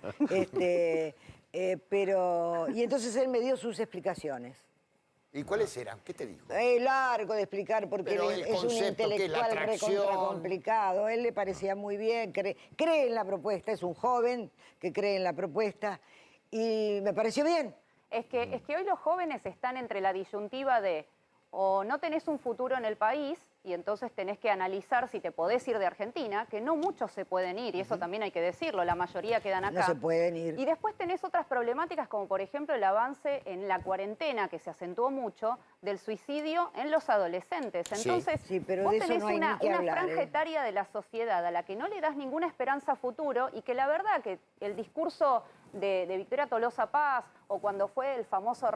Y entonces él me dio sus explicaciones. ¿Y cuáles eran? ¿Qué te dijo? Es largo de explicar porque Pero él el es un concepto, que es la intelectual atracción. recontra complicado. A él le parecía muy bien, cree en la propuesta, es un joven que cree en la propuesta y me pareció bien. Es que hoy los jóvenes están entre la disyuntiva de o no tenés un futuro en el país y entonces tenés que analizar si te podés ir de Argentina, que no muchos se pueden ir, y eso también hay que decirlo, la mayoría quedan acá. No se pueden ir. Y después tenés otras problemáticas como por ejemplo el avance en la cuarentena, que se acentuó mucho, del suicidio en los adolescentes. Entonces, sí, pero vos de eso tenés no hay una ni que hablar, franja etaria de la sociedad a la que no le das ninguna esperanza a futuro y que la verdad que el discurso de Victoria Tolosa Paz o cuando fue el famoso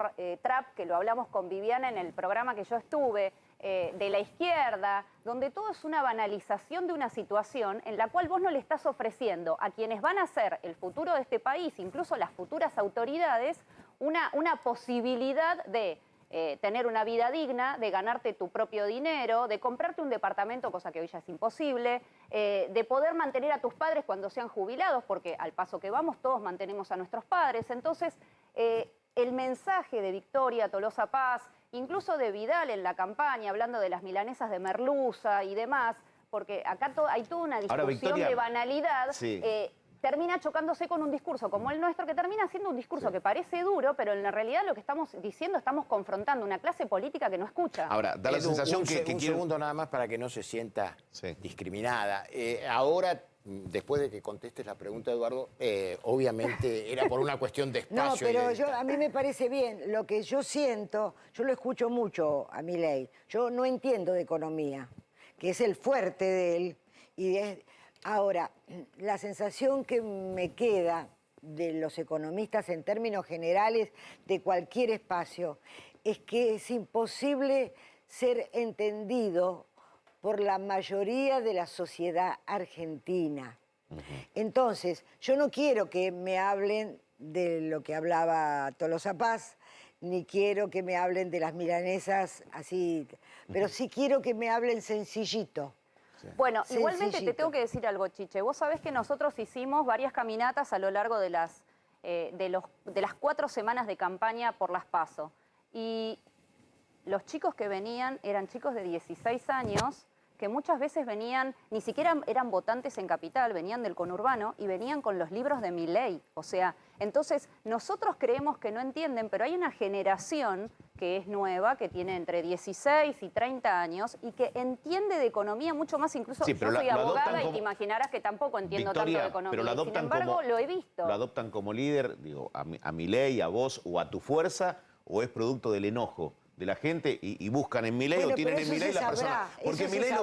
trap, que lo hablamos con Viviana en el programa que yo estuve, de la izquierda, donde todo es una banalización de una situación en la cual vos no le estás ofreciendo a quienes van a ser el futuro de este país, incluso las futuras autoridades, una posibilidad de tener una vida digna, de ganarte tu propio dinero, de comprarte un departamento, cosa que hoy ya es imposible, de poder mantener a tus padres cuando sean jubilados, porque al paso que vamos todos mantenemos a nuestros padres. Entonces, el mensaje de Victoria Tolosa Paz, incluso de Vidal en la campaña, hablando de las milanesas de merluza y demás, porque acá hay toda una discusión Victoria, de banalidad, sí. Termina chocándose con un discurso como el nuestro, que termina siendo un discurso que parece duro, pero en la realidad lo que estamos diciendo, estamos confrontando una clase política que no escucha. Ahora, da la Edu, sensación un que segundo nada más para que no se sienta discriminada. Ahora, después de que contestes la pregunta, Eduardo, obviamente era por una cuestión de espacio. No, pero a mí me parece bien. Lo que yo siento, yo lo escucho mucho a Milei. Yo no entiendo de economía, que es el fuerte de él. Ahora, la sensación que me queda de los economistas en términos generales de cualquier espacio es que es imposible ser entendido por la mayoría de la sociedad argentina. Entonces, yo no quiero que me hablen de lo que hablaba Tolosa Paz, ni quiero que me hablen de las milanesas así, pero sí quiero que me hablen sencillito. Bueno, igualmente te tengo que decir algo, Chiche. Vos sabés que nosotros hicimos varias caminatas a lo largo de las 4 semanas de campaña por las PASO. Y los chicos que venían eran chicos de 16 años que muchas veces venían, ni siquiera eran votantes en Capital, venían del conurbano y venían con los libros de Milei. O sea, entonces nosotros creemos que no entienden, pero hay una generación que es nueva, que tiene entre 16 y 30 años y que entiende de economía mucho más, incluso yo soy abogada y te imaginarás que tampoco entiendo tanto de economía. Pero lo adoptan sin embargo, lo he visto. ¿Lo adoptan como líder, digo, a Milei, a vos o a tu fuerza, o es producto del enojo de la gente y buscan en Milei o tienen en Milei la persona? Porque Milei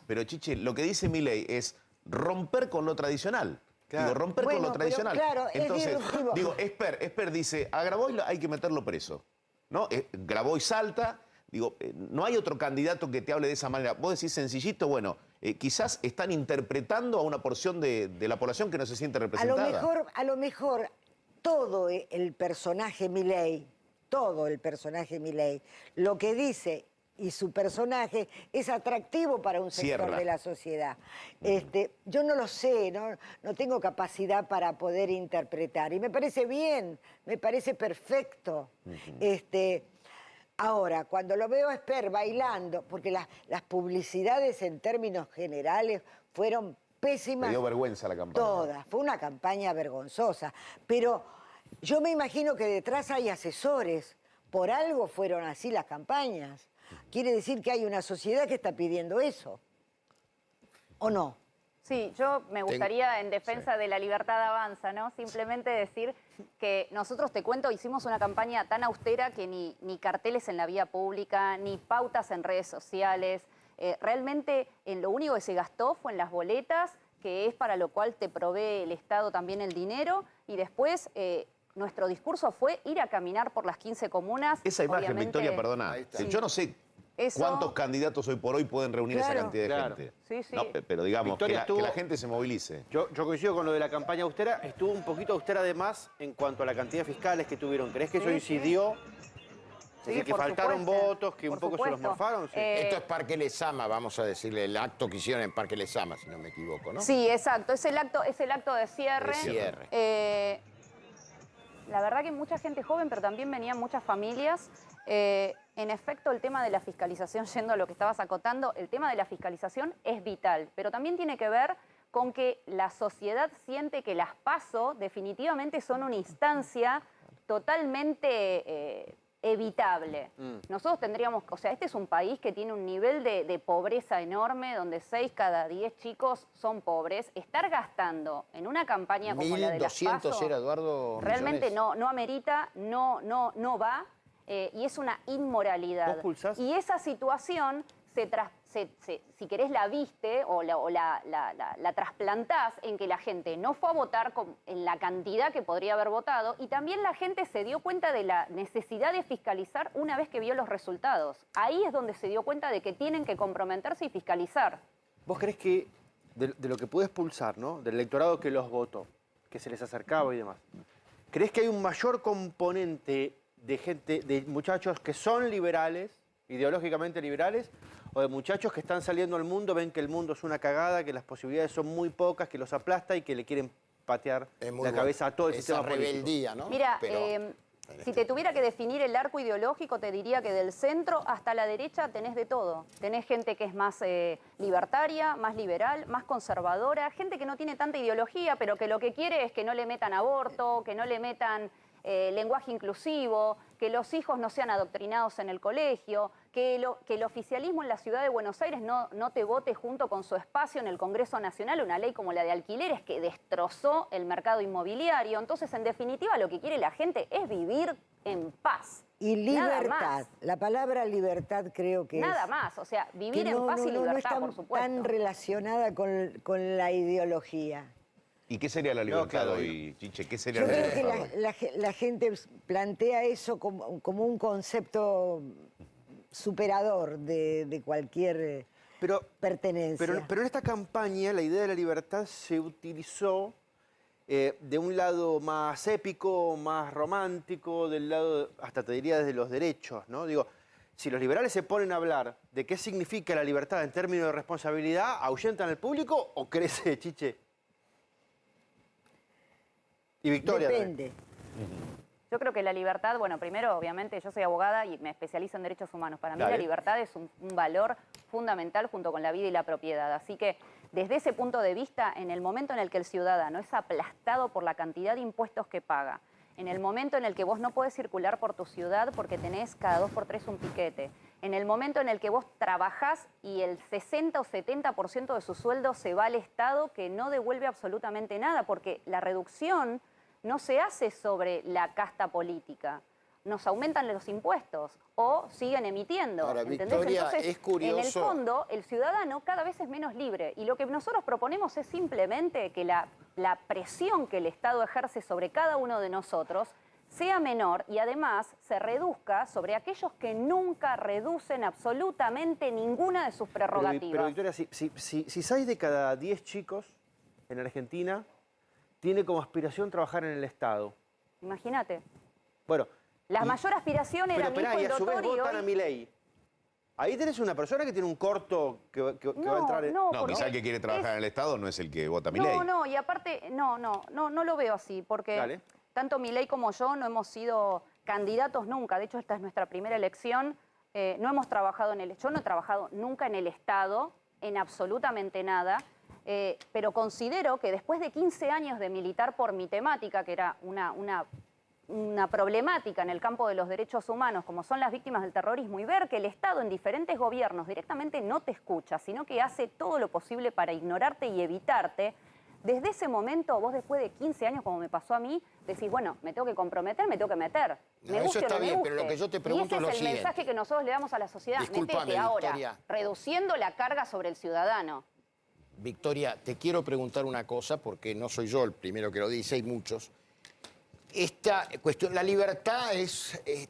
pero Chiche, lo que dice Milei es romper con lo tradicional. Claro. Digo, romper con lo tradicional. Claro, entonces, digo, Esper dice, a Grabois hay que meterlo preso. ¿No? Grabois salta, Digo, no hay otro candidato que te hable de esa manera. Vos decís sencillito, bueno, quizás están interpretando a una porción de la población que no se siente representada. A lo mejor todo el personaje Milei, lo que dice y su personaje es atractivo para un sector de la sociedad. Yo no lo sé, no tengo capacidad para poder interpretar. Y me parece bien, me parece perfecto. Ahora, cuando lo veo a Esper bailando, porque las publicidades en términos generales fueron pésimas. Me dio vergüenza la campaña. Todas, fue una campaña vergonzosa. Pero yo me imagino que detrás hay asesores. Por algo fueron así las campañas. Quiere decir que hay una sociedad que está pidiendo eso. ¿O no? Sí, yo me gustaría, en defensa de la libertad avanza, ¿no? Simplemente decir que nosotros, te cuento, hicimos una campaña tan austera que ni carteles en la vía pública, ni pautas en redes sociales. Realmente, lo único que se gastó fue en las boletas, que es para lo cual te provee el Estado también el dinero, y después nuestro discurso fue ir a caminar por las 15 comunas. Esa imagen, Victoria, perdona, yo no sé cuántos candidatos hoy por hoy pueden reunir esa cantidad de gente. Sí, sí. No, pero digamos, Victoria, que la gente se movilice. Yo coincido con lo de la campaña austera. Estuvo un poquito austera además en cuanto a la cantidad de fiscales que tuvieron. ¿Crees que eso incidió? Es decir, que faltaron votos, que un poco se los morfaron. Sí. Esto es Parque Lezama, vamos a decirle, el acto que hicieron en Parque Lezama, si no me equivoco, ¿no? Sí, exacto. Es el acto de cierre. La verdad que mucha gente joven, pero también venían muchas familias. En efecto, el tema de la fiscalización, yendo a lo que estabas acotando, el tema de la fiscalización es vital, pero también tiene que ver con que la sociedad siente que las PASO definitivamente son una instancia totalmente evitable. Nosotros tendríamos, o sea, este es un país que tiene un nivel de pobreza enorme, donde 6 cada 10 chicos son pobres. Estar gastando en una campaña como la de las PASO, 1.200 era, Eduardo, realmente millones. no amerita, no va, y es una inmoralidad. Y esa situación si querés la viste o la trasplantás en que la gente no fue a votar en la cantidad que podría haber votado, y también la gente se dio cuenta de la necesidad de fiscalizar una vez que vio los resultados. Ahí es donde se dio cuenta de que tienen que comprometerse y fiscalizar. ¿Vos creés que de lo que pude expulsar, ¿no? Del electorado que los votó, que se les acercaba y demás, ¿creés que hay un mayor componente de gente, de muchachos que son liberales, ideológicamente liberales, o de muchachos que están saliendo al mundo, ven que el mundo es una cagada, que las posibilidades son muy pocas, que los aplasta y que le quieren patear la cabeza a todo el sistema político? Rebeldía, ¿no? Mira, si te tuviera que definir el arco ideológico, te diría que del centro hasta la derecha tenés de todo. Tenés gente que es más libertaria, más liberal, más conservadora, gente que no tiene tanta ideología, pero que lo que quiere es que no le metan aborto, que no le metan lenguaje inclusivo, que los hijos no sean adoctrinados en el colegio, que el oficialismo en la ciudad de Buenos Aires no te vote junto con su espacio en el Congreso Nacional una ley como la de alquileres que destrozó el mercado inmobiliario. Entonces, en definitiva, lo que quiere la gente es vivir en paz. Y libertad. La palabra libertad creo que nada más, o sea, vivir en paz y libertad, por supuesto. No está tan relacionada con la ideología. ¿Y qué sería la libertad hoy, Chiche? ¿Qué sería Yo la creo libertad? que la gente plantea eso como un concepto superador de cualquier pertenencia. Pero en esta campaña la idea de la libertad se utilizó de un lado más épico, más romántico, del lado, hasta te diría, desde los derechos, ¿no? Digo, si los liberales se ponen a hablar de qué significa la libertad en términos de responsabilidad, ¿ahuyentan al público o crece, Chiche? Y Victoria. Depende. Yo creo que la libertad, bueno, primero, obviamente, yo soy abogada y me especializo en derechos humanos. Para mí la libertad es un valor fundamental junto con la vida y la propiedad. Así que, desde ese punto de vista, en el momento en el que el ciudadano es aplastado por la cantidad de impuestos que paga, en el momento en el que vos no podés circular por tu ciudad porque tenés cada 2 por 3 un piquete, en el momento en el que vos trabajás y el 60 o 70% de su sueldo se va al Estado, que no devuelve absolutamente nada, porque la reducción no se hace sobre la casta política. Nos aumentan los impuestos o siguen emitiendo. Ahora, ¿entendés? Victoria, Entonces, es curioso. en el fondo, el ciudadano cada vez es menos libre. Y lo que nosotros proponemos es simplemente que la presión que el Estado ejerce sobre cada uno de nosotros sea menor y además se reduzca sobre aquellos que nunca reducen absolutamente ninguna de sus prerrogativas. Pero Victoria, si 6 de cada 10 chicos en Argentina tiene como aspiración trabajar en el Estado. Imagínate. Bueno. La mayor aspiración era mi hijo, y el a su vez doctor, votan a Milei. Ahí tenés una persona que tiene un corto que va a entrar en... No, quizá el que quiere trabajar en el Estado no es el que vota a Milei. No, y aparte, no lo veo así, porque tanto Milei como yo no hemos sido candidatos nunca. De hecho, esta es nuestra primera elección. No hemos trabajado yo no he trabajado nunca en el Estado, en absolutamente nada. Pero considero que después de 15 años de militar por mi temática, que era una problemática en el campo de los derechos humanos, como son las víctimas del terrorismo, y ver que el Estado en diferentes gobiernos directamente no te escucha, sino que hace todo lo posible para ignorarte y evitarte, desde ese momento, vos después de 15 años, como me pasó a mí, decís, bueno, me tengo que comprometer, me tengo que meter. No, eso está bien, pero lo que yo te pregunto es lo siguiente. Y ese es el mensaje que nosotros le damos a la sociedad. Metete ahora, Victoria, reduciendo la carga sobre el ciudadano. Victoria, te quiero preguntar una cosa, porque no soy yo el primero que lo dice, hay muchos. Esta cuestión, la libertad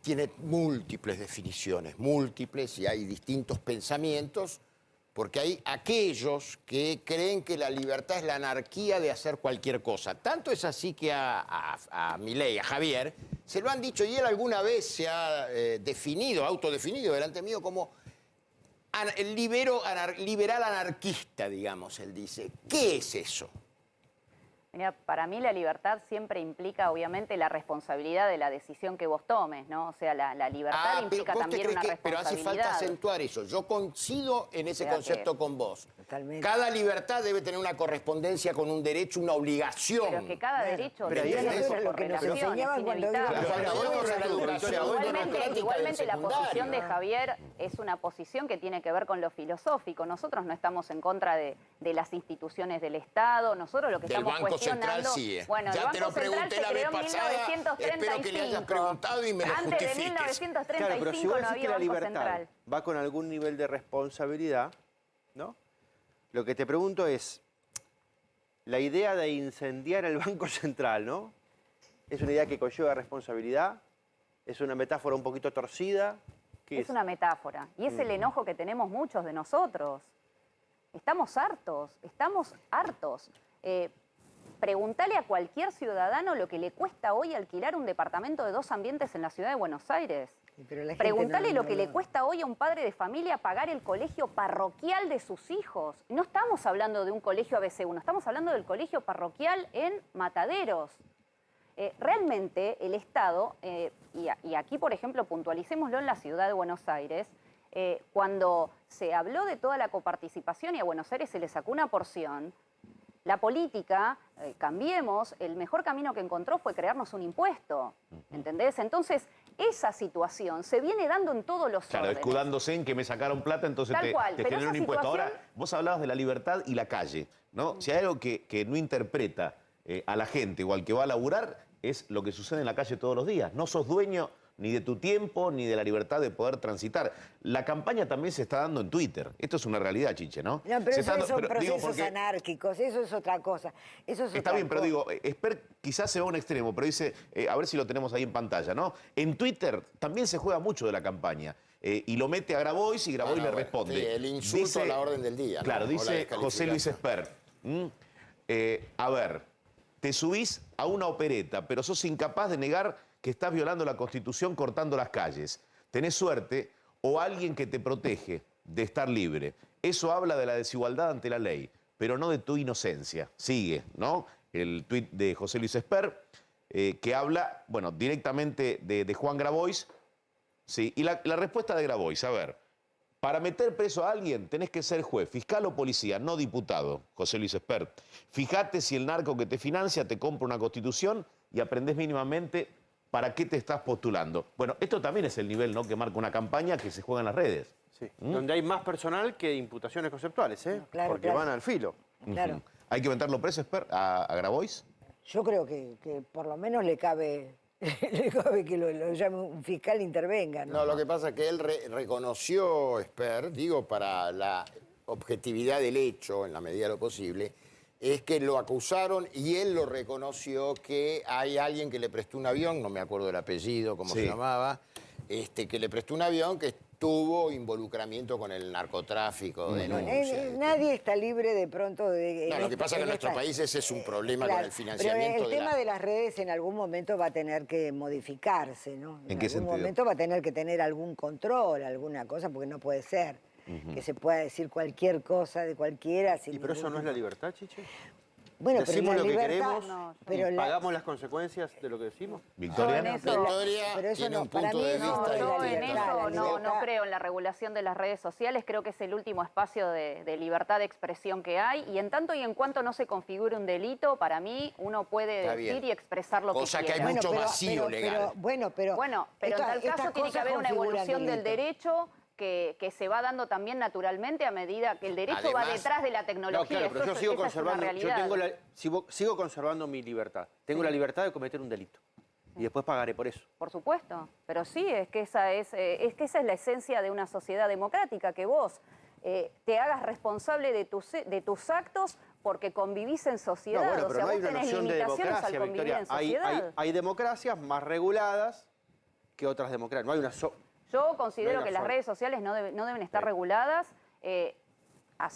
tiene múltiples definiciones, y hay distintos pensamientos, porque hay aquellos que creen que la libertad es la anarquía de hacer cualquier cosa. Tanto es así que a Milei, a Javier, se lo han dicho, y él alguna vez se ha autodefinido delante mío como liberal anarquista, digamos, él dice. ¿Qué es eso? Mira, para mí la libertad siempre implica, obviamente, la responsabilidad de la decisión que vos tomes, ¿no? O sea, la libertad implica también una responsabilidad. Pero hace falta acentuar eso. Yo coincido en ese concepto con vos. Totalmente. Cada libertad debe tener una correspondencia con un derecho, una obligación. Pero es que cada derecho tiene eso lo que nos enseñaban cuando Igualmente la posición de Javier es una posición que tiene que ver con lo filosófico. Nosotros no estamos en contra de las instituciones del Estado. Nosotros lo que estamos cuestionando... Central sí. Bueno, ya el te lo Banco Central pregunté se la vez creó en pasada. 1935. Espero que le hayas preguntado y me lo Antes de justifiques. 1935 Claro, pero si vos no decís había que la Banco libertad Central. va con algún nivel de responsabilidad, ¿no? Lo que te pregunto es, la idea de incendiar el Banco Central, ¿no? ¿Es una idea que conlleva responsabilidad? ¿Es una metáfora un poquito torcida? Es una metáfora. Y es el enojo que tenemos muchos de nosotros. Estamos hartos, Preguntale a cualquier ciudadano lo que le cuesta hoy alquilar un departamento de 2 ambientes en la ciudad de Buenos Aires. Preguntale lo que le cuesta hoy a un padre de familia pagar el colegio parroquial de sus hijos. No estamos hablando de un colegio ABC1, estamos hablando del colegio parroquial en Mataderos. Realmente el Estado, y aquí por ejemplo puntualicémoslo en la ciudad de Buenos Aires, cuando se habló de toda la coparticipación y a Buenos Aires se le sacó una porción, la política, Cambiemos, el mejor camino que encontró fue crearnos un impuesto, ¿entendés? Entonces, esa situación se viene dando en todos los órdenes. Escudándose en que me sacaron plata, entonces te genera un impuesto. Ahora, vos hablabas de la libertad y la calle, ¿no? Si hay algo que no interpreta a la gente o al que va a laburar, es lo que sucede en la calle todos los días. No sos dueño ni de tu tiempo, ni de la libertad de poder transitar. La campaña también se está dando en Twitter. Esto es una realidad, Chiche, ¿no? No, pero eso son procesos anárquicos, eso es otra cosa. Está bien, pero digo, Esper quizás se va a un extremo, pero dice, a ver si lo tenemos ahí en pantalla, ¿no? En Twitter también se juega mucho de la campaña. Y lo mete a Grabois y Grabois le responde. Sí, el insulto a la orden del día. Claro, dice José Luis Esper. A ver, te subís a una opereta, pero sos incapaz de negar que estás violando la Constitución cortando las calles. Tenés suerte o alguien que te protege de estar libre. Eso habla de la desigualdad ante la ley, pero no de tu inocencia. Sigue, ¿no? El tuit de José Luis Esper, que habla, bueno, directamente de Juan Grabois. Sí, y la respuesta de Grabois, a ver, para meter preso a alguien tenés que ser juez, fiscal o policía, no diputado, José Luis Esper. Fíjate si el narco que te financia te compra una Constitución y aprendés mínimamente para qué te estás postulando. Bueno, esto también es el nivel, ¿no?, que marca una campaña que se juega en las redes. Sí, donde hay más personal que imputaciones conceptuales, ¿eh? Claro, porque van al filo. Claro. ¿Hay que meterlo preso, Esper, a Grabois? Yo creo que por lo menos le cabe que lo llame un fiscal e intervenga, ¿no? No, lo que pasa es que él reconoció, Esper, digo, para la objetividad del hecho, en la medida de lo posible, es que lo acusaron y él lo reconoció que hay alguien que le prestó un avión, no me acuerdo el apellido, cómo se llamaba, que le prestó un avión que tuvo involucramiento con el narcotráfico, denuncia. Nadie está libre de pronto de... No, lo que pasa es que en nuestro país ese es un problema con el financiamiento. Pero el tema de las redes en algún momento va a tener que modificarse, ¿no? ¿En qué sentido? algún momento va a tener que tener algún control, alguna cosa, porque no puede ser que se pueda decir cualquier cosa de cualquiera. ¿Y pero eso no es la libertad, Chiche? Bueno, decimos pero lo que libertad, queremos pero y pagamos las consecuencias de lo que decimos. Victoria. Victoria tiene un punto de vista. Yo en eso no creo en la regulación de las redes sociales, creo que es el último espacio de libertad de expresión que hay, y en tanto y en cuanto no se configure un delito, para mí uno puede decir y expresar lo que quiera. Cosa que hay mucho vacío legal. Pero en tal caso tiene que haber una evolución del derecho que se va dando también naturalmente a medida que el derecho va detrás de la tecnología. No, claro, pero yo sigo conservando, sigo conservando mi libertad. Tengo la libertad de cometer un delito. Y después pagaré por eso. Por supuesto, pero sí, es que esa es la esencia de una sociedad democrática, que vos te hagas responsable de tus actos porque convivís en sociedad. No, bueno, pero o sea, no hay vos una tenés noción de limitaciones democracia, al convivir Victoria. en sociedad. Hay democracias más reguladas que otras democracias. No hay una Yo considero que las redes sociales no deben estar reguladas.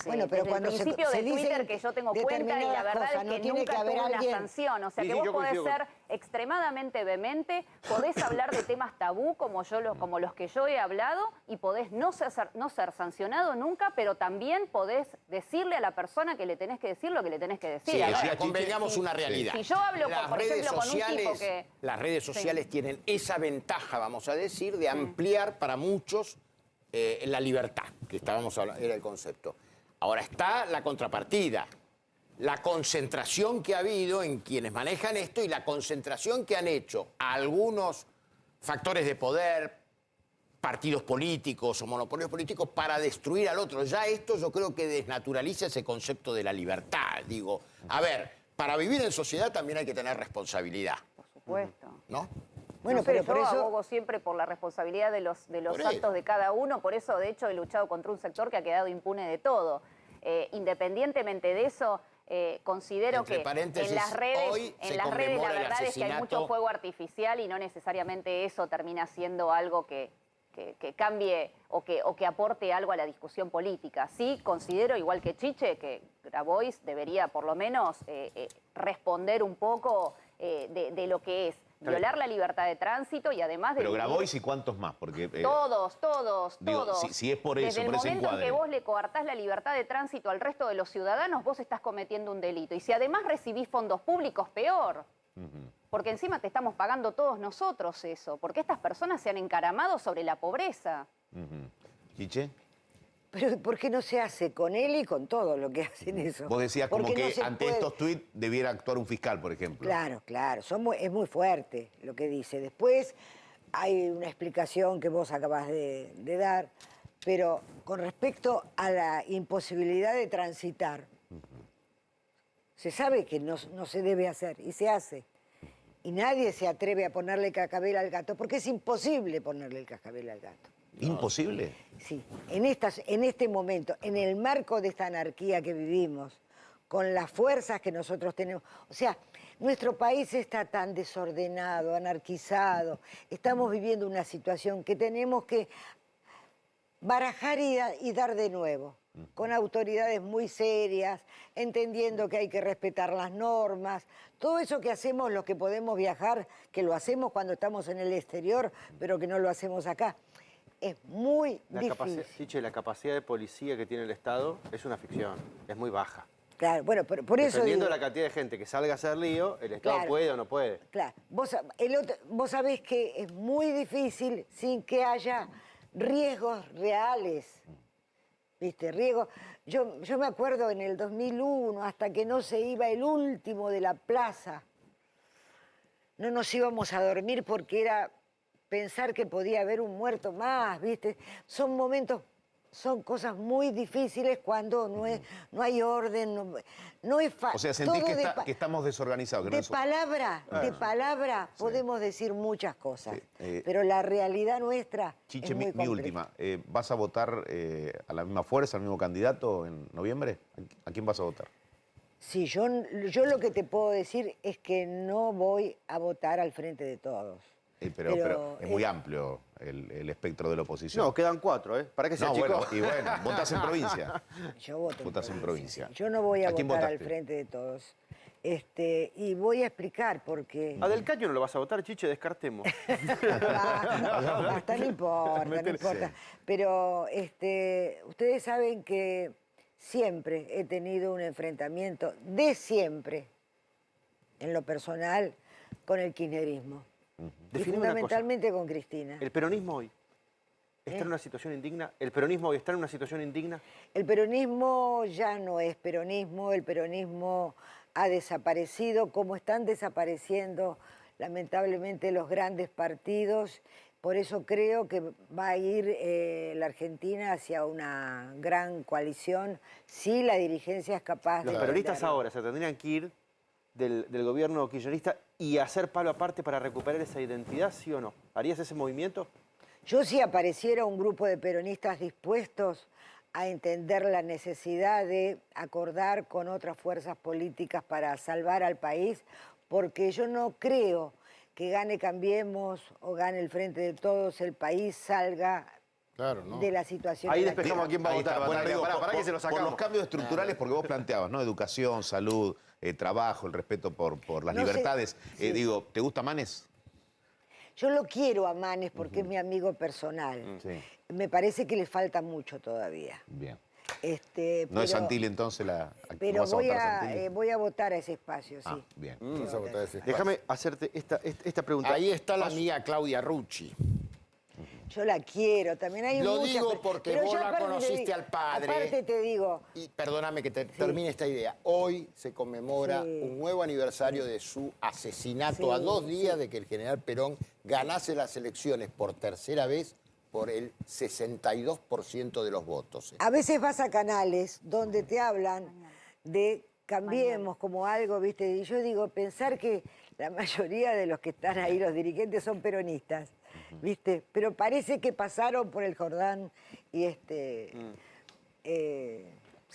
Pero desde cuando el principio se de Twitter dicen que yo tengo cuenta, y la verdad cosas, es que tiene nunca que haber tuvo una alguien... sanción. O sea, que vos podés ser extremadamente vehemente, podés hablar de temas tabú como los que yo he hablado, y podés no ser sancionado nunca, pero también podés decirle a la persona que le tenés que decir lo que le tenés que decir. Sí, o sea, convengamos una realidad. Si yo hablo, por ejemplo, con un tipo que... Las redes sociales tienen esa ventaja, vamos a decir, de ampliar para muchos la libertad, que estábamos hablando, era el concepto. Ahora está la contrapartida, la concentración que ha habido en quienes manejan esto y la concentración que han hecho algunos factores de poder, partidos políticos o monopolios políticos para destruir al otro. Ya esto yo creo que desnaturaliza ese concepto de la libertad. Digo, a ver, para vivir en sociedad también hay que tener responsabilidad. Por supuesto. ¿No? Bueno, pero yo abogo siempre por la responsabilidad de los actos de cada uno, por eso de hecho he luchado contra un sector que ha quedado impune de todo. Independientemente de eso, considero que en las redes la verdad es que hay mucho fuego artificial y no necesariamente eso termina siendo algo que cambie o que aporte algo a la discusión política. Sí, considero, igual que Chiche, que Grabois debería por lo menos responder un poco de lo que es violar la libertad de tránsito y además de... Pero Grabois y cuántos más, porque... Todos. Si es por eso, Desde por ese encuadre. el momento en que vos le coartás la libertad de tránsito al resto de los ciudadanos, vos estás cometiendo un delito. Y si además recibís fondos públicos, peor. Porque encima te estamos pagando todos nosotros eso. Porque estas personas se han encaramado sobre la pobreza. ¿Chiche? Pero ¿por qué no se hace con él y con todo lo que hacen eso? Vos decías como que ante estos tuits debiera actuar un fiscal, por ejemplo. Claro. Es muy fuerte lo que dice. Después hay una explicación que vos acabás de dar, pero con respecto a la imposibilidad de transitar, se sabe que no se debe hacer y se hace. Y nadie se atreve a ponerle cascabel al gato, porque es imposible ponerle el cascabel al gato. ¿Imposible? Sí, en este momento, en el marco de esta anarquía que vivimos, con las fuerzas que nosotros tenemos, o sea, nuestro país está tan desordenado, anarquizado, estamos viviendo una situación que tenemos que barajar y dar de nuevo, con autoridades muy serias, entendiendo que hay que respetar las normas, todo eso que hacemos los que podemos viajar, que lo hacemos cuando estamos en el exterior, pero que no lo hacemos acá. Es muy difícil. Chiche, la capacidad de policía que tiene el Estado es una ficción, es muy baja. Claro, bueno, por eso dependiendo digo, de la cantidad de gente que salga a hacer lío, el Estado puede o no puede. Claro, vos sabés que es muy difícil sin que haya riesgos reales. ¿Viste? Riesgos. Yo me acuerdo en el 2001, hasta que no se iba el último de la plaza, no nos íbamos a dormir porque era pensar que podía haber un muerto más, ¿viste? Son momentos, son cosas muy difíciles cuando no hay orden, no es fácil. O sea, sentís que estamos desorganizados. De palabra podemos decir muchas cosas, pero la realidad nuestra Chiche, es muy mi última. ¿Vas a votar a la misma fuerza, al mismo candidato en noviembre? ¿A quién vas a votar? Sí, yo lo que te puedo decir es que no voy a votar al Frente de Todos. Pero es muy amplio el espectro de la oposición. No, quedan 4, ¿eh? Para que sea chico. Bueno, y bueno, votás en provincia. Yo voto Votás en provincia. Yo no voy a quién votar al votaste? Frente de Todos. Y voy a explicar por qué. A Del Caño no lo vas a votar, Chiche, descartemos. Basta, no importa, no importa. Pero ustedes saben que siempre he tenido un enfrentamiento, de siempre, en lo personal, con el kirchnerismo. Y fundamentalmente con Cristina. ¿El peronismo hoy está en una situación indigna? ¿El peronismo hoy está en una situación indigna? El peronismo ya no es peronismo, el peronismo ha desaparecido, como están desapareciendo lamentablemente los grandes partidos. Por eso creo que va a ir la Argentina hacia una gran coalición si la dirigencia es capaz de... Los peronistas ahora se tendrían que ir del gobierno kirchnerista y hacer palo aparte para recuperar esa identidad, ¿sí o no? ¿Harías ese movimiento? Yo, si apareciera un grupo de peronistas dispuestos a entender la necesidad de acordar con otras fuerzas políticas para salvar al país, porque yo no creo que gane Cambiemos o gane el Frente de Todos, el país salga de la situación. Ahí despejamos a quién va a votar. Bueno, Para que se lo sacamos. por los cambios estructurales, porque vos planteabas, ¿no? Educación, salud, trabajo, el respeto por las libertades. Digo, ¿te gusta Manes? Yo lo quiero a Manes porque es mi amigo personal. Sí. Me parece que le falta mucho todavía. Bien. No es Santilli entonces la... Pero ¿vas a votar a Santilli? voy a votar a ese espacio, sí. Bien. Vas a votar a ese espacio. Déjame hacerte esta pregunta. Ahí está la amiga Claudia Rucci. Yo la quiero, también hay Lo muchas... digo porque pero vos yo la aparte conociste al padre. Aparte te digo... Y perdóname que termine esta idea. Hoy se conmemora un nuevo aniversario de su asesinato a 2 días de que el general Perón ganase las elecciones por tercera vez por el 62% de los votos. A veces vas a canales donde te hablan de Cambiemos como algo, ¿viste? Y yo digo, pensar que la mayoría de los que están ahí, los dirigentes, son peronistas, ¿viste? Pero parece que pasaron por el Jordán y se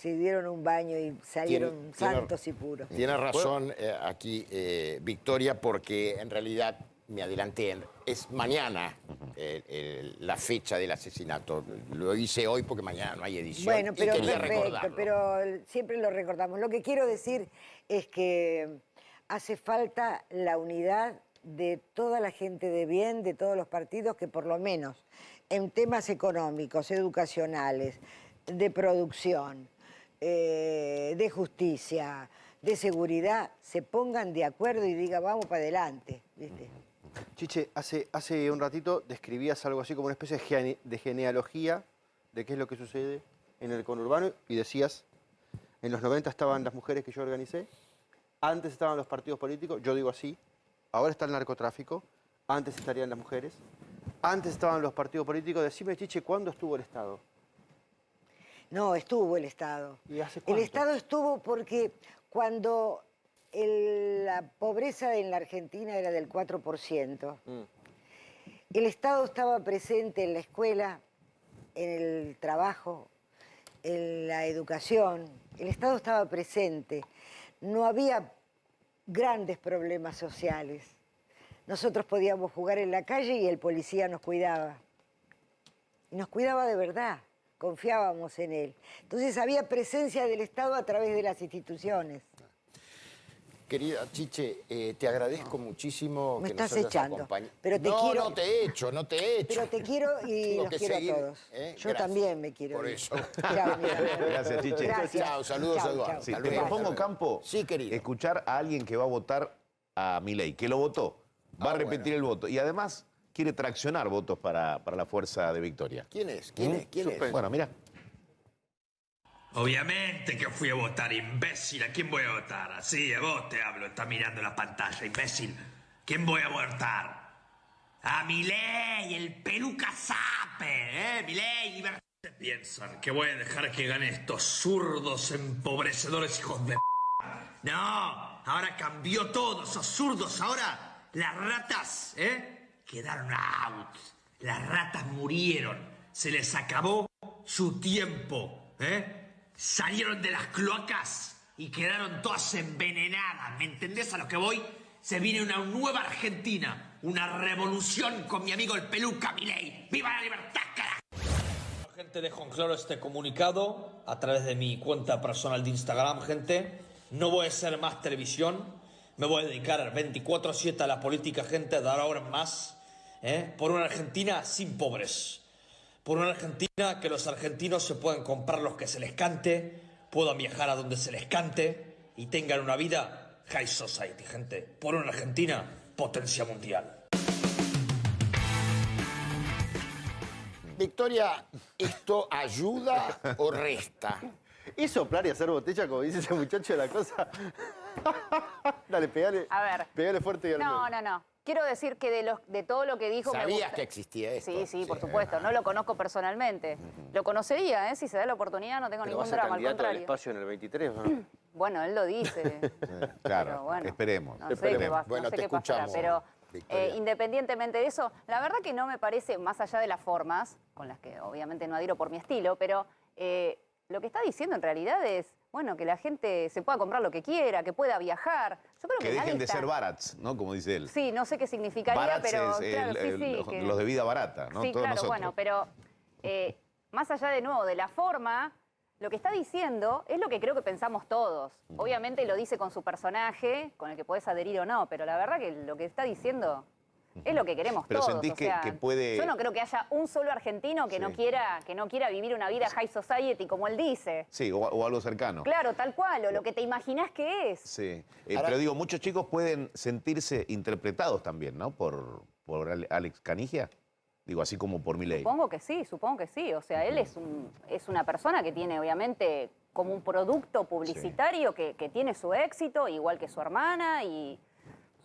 dieron un baño y salieron santos y puros. Tiene razón aquí Victoria, porque en realidad me adelanté. Es mañana la fecha del asesinato. Lo hice hoy porque mañana no hay edición. Bueno, pero y quería perfecto, recordarlo. pero siempre lo recordamos. Lo que quiero decir es que hace falta la unidad de toda la gente de bien, de todos los partidos, que por lo menos en temas económicos, educacionales, de producción, de justicia, de seguridad, se pongan de acuerdo y digan, vamos para adelante, ¿viste? Chiche, hace un ratito describías algo así como una especie de genealogía de qué es lo que sucede en el conurbano y decías, en los 90 estaban las mujeres que yo organicé, antes estaban los partidos políticos, yo digo así, ahora está el narcotráfico, antes estarían las mujeres, antes estaban los partidos políticos. Decime, Chiche, ¿cuándo estuvo el Estado? No, estuvo el Estado. ¿Y hace El cuánto? Estado estuvo porque cuando la pobreza en la Argentina era del 4%, el Estado estaba presente en la escuela, en el trabajo, en la educación. El Estado estaba presente. No había grandes problemas sociales. Nosotros podíamos jugar en la calle y el policía nos cuidaba. Y nos cuidaba de verdad. Confiábamos en él. Entonces había presencia del Estado a través de las instituciones. Querida Chiche, te agradezco muchísimo Me que estás nos hayas echando, acompañado. pero te no, quiero... no te he hecho, no te he hecho. Pero te quiero y Tengo los que quiero seguir, a todos. Yo Gracias. también me quiero. Por ir. eso. Chao, mi amor. Gracias, Chiche. Gracias. Chao, saludos Chao, a Eduardo. chao. Sí, Hasta te luego. propongo, Campo, Sí, querido. escuchar a alguien que va a votar a Milei, que lo votó, va a repetir el voto y además quiere traccionar votos para la fuerza de Victoria. ¿Quién es? ¿Quién es? ¿Quién es? Bueno, mira. Obviamente que fui a votar, imbécil. ¿A quién voy a votar? Así, a vos te hablo. Estás mirando la pantalla, imbécil. ¿Quién voy a votar? A Milei, el peluca sape, Milei, libertad. ¿Piensan que voy a dejar que ganen estos zurdos empobrecedores hijos de p***? No, ahora cambió todo, esos zurdos. Ahora las ratas, quedaron out. Las ratas murieron. Se les acabó su tiempo, Salieron de las cloacas y quedaron todas envenenadas. ¿Me entendés a lo que voy? Se viene una nueva Argentina, una revolución con mi amigo el Peluca Milei. ¡Viva la libertad, carajo! Gente, dejo en claro este comunicado a través de mi cuenta personal de Instagram, gente. No voy a hacer más televisión. Me voy a dedicar 24/7 a la política, gente, de ahora en más. Por una Argentina sin pobres. Por una Argentina que los argentinos se puedan comprar los que se les cante, puedan viajar a donde se les cante y tengan una vida high society, gente. Por una Argentina, potencia mundial. Victoria, ¿esto ayuda o resta? ¿Y soplar y hacer botella, como dice ese muchacho de la cosa? Dale, pegale. A ver. Pegale fuerte y al No. Quiero decir que de todo lo que dijo me ¿Sabías gusta. que existía esto? Sí, por supuesto. No lo conozco personalmente. Lo conocería, si se da la oportunidad, no tengo Pero ningún va a ser drama, al candidato del contrario. espacio en el 23, ¿no? Bueno, él lo dice. Claro, Pero bueno, esperemos. No sé qué Bueno, te qué pasará, escuchamos, pero Victoria. independientemente de eso, la verdad que no me parece, más allá de las formas, con las que obviamente no adhiero por mi estilo, pero lo que está diciendo en realidad es, bueno, que la gente se pueda comprar lo que quiera, que pueda viajar. Yo creo Que que dejen nadie de está... ser barats, ¿no? Como dice él. Sí, no sé qué significaría, Barats pero es claro, los de vida barata, ¿no? Sí, Todos claro, nosotros. bueno, pero más allá de nuevo de la forma, lo que está diciendo es lo que creo que pensamos todos. Obviamente lo dice con su personaje, con el que podés adherir o no, pero la verdad que lo que está diciendo es lo que queremos Pero todos. sentís o sea, que puede... Yo no creo que haya un solo argentino que, Sí. no quiera vivir una vida high society, como él dice. Sí, o algo cercano. Claro, tal cual, o lo que te imaginás que es. Sí, pero digo, muchos chicos pueden sentirse interpretados también, ¿no? Por Alex Canigia. Digo, así como por Milei. Supongo que sí. O sea, él es una persona que tiene, obviamente, como un producto publicitario que tiene su éxito, igual que su hermana, y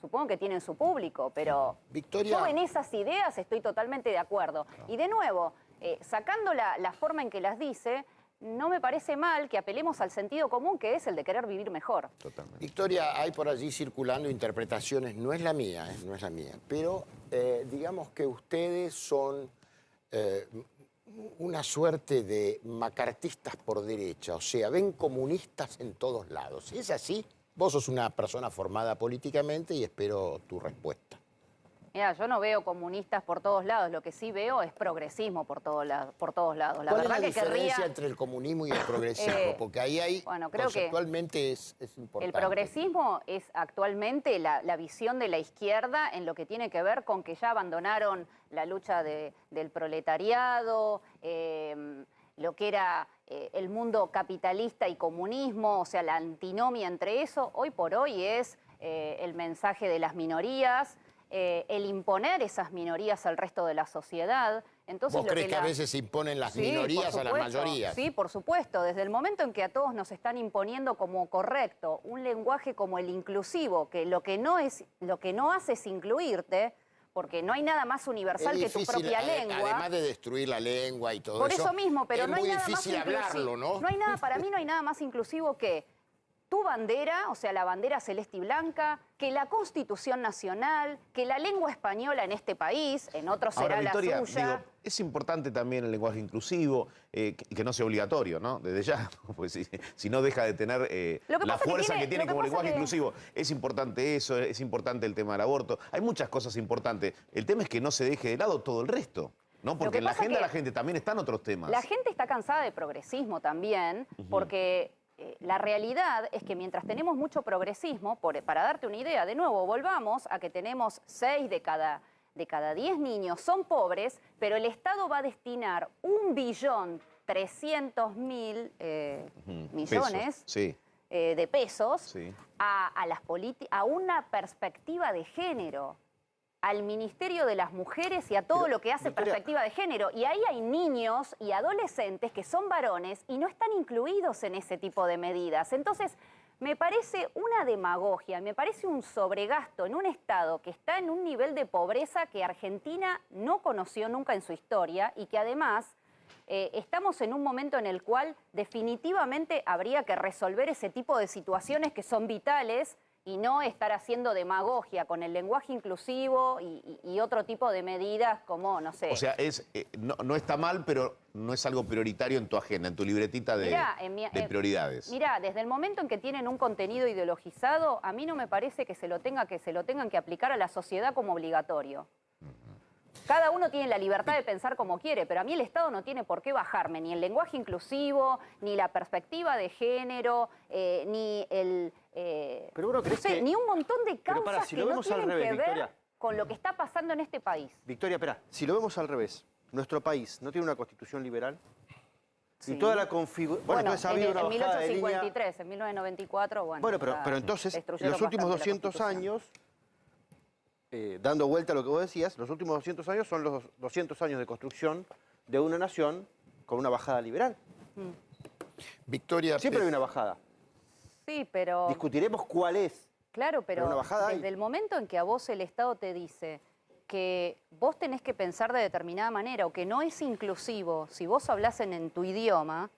supongo que tienen su público, pero Victoria... yo en esas ideas estoy totalmente de acuerdo. Y de nuevo, sacando la forma en que las dice, no me parece mal que apelemos al sentido común, que es el de querer vivir mejor. Totalmente. Victoria, hay por allí circulando interpretaciones, no es la mía, pero digamos que ustedes son una suerte de macartistas por derecha, o sea, ven comunistas en todos lados. ¿Es así? Vos sos una persona formada políticamente y espero tu respuesta. Mira, yo no veo comunistas por todos lados, lo que sí veo es progresismo por todos lados. La ¿Cuál verdad es la que diferencia entre el comunismo y el progresismo? Porque ahí hay, bueno, creo conceptualmente es importante. El progresismo es actualmente la visión de la izquierda en lo que tiene que ver con que ya abandonaron la lucha del proletariado, lo que era el mundo capitalista y comunismo, o sea, la antinomia entre eso. Hoy por hoy es el mensaje de las minorías, el imponer esas minorías al resto de la sociedad. Entonces, ¿Vos crees que a veces se imponen las minorías a las mayorías? Sí, por supuesto. Desde el momento en que a todos nos están imponiendo como correcto un lenguaje como el inclusivo, que lo que no hace es incluirte, porque no hay nada más universal que tu propia lengua. Además de destruir la lengua y todo Por eso. eso mismo, pero es no hay muy nada difícil más hablarlo, ¿no? No hay nada, para mí no hay nada más inclusivo que tu bandera, o sea, la bandera celeste y blanca, que la Constitución Nacional, que la lengua española en este país, en otros será Ahora, Victoria, la suya. digo, es importante también el lenguaje inclusivo, que no sea obligatorio, ¿no? Desde ya, pues si no deja de tener la fuerza que tiene como lenguaje inclusivo. Es importante eso, es importante el tema del aborto. Hay muchas cosas importantes. El tema es que no se deje de lado todo el resto, ¿no? Porque en la agenda de la gente también están otros temas. La gente está cansada de progresismo también, porque la realidad es que mientras tenemos mucho progresismo, para darte una idea, de nuevo, volvamos a que tenemos 6 de cada 10 niños son pobres, pero el Estado va a destinar 1.300.000 millones de pesos a una perspectiva de género, al Ministerio de las Mujeres y a todo lo que hace perspectiva de género. Y ahí hay niños y adolescentes que son varones y no están incluidos en ese tipo de medidas. Entonces, me parece una demagogia, me parece un sobregasto en un Estado que está en un nivel de pobreza que Argentina no conoció nunca en su historia y que además estamos en un momento en el cual definitivamente habría que resolver ese tipo de situaciones que son vitales y no estar haciendo demagogia con el lenguaje inclusivo y otro tipo de medidas como, no sé. O sea, no está mal, pero no es algo prioritario en tu agenda, en tu libretita de prioridades. Mirá, desde el momento en que tienen un contenido ideologizado, a mí no me parece que se lo tengan que aplicar a la sociedad como obligatorio. Cada uno tiene la libertad de pensar como quiere, pero a mí el Estado no tiene por qué bajarme ni el lenguaje inclusivo, ni la perspectiva de género, ni el... pero uno crees que... ni un montón de causas si que lo no vemos al tienen revés, que ver Victoria, con lo que está pasando en este país. Victoria, espera, si lo vemos al revés, nuestro país no tiene una constitución liberal. Sí. Y toda la configuración... Bueno, entonces ha habido una bajada de línea... En 1853, en 1994, bueno... Bueno, pero entonces, en los últimos 200 años, dando vuelta a lo que vos decías, los últimos 200 años son los 200 años de construcción de una nación con una bajada liberal. Victoria... Siempre hay una bajada. Sí, pero... Discutiremos cuál es. Claro, pero una bajada desde el momento en que a vos el Estado te dice que vos tenés que pensar de determinada manera o que no es inclusivo, si vos hablás en tu idioma,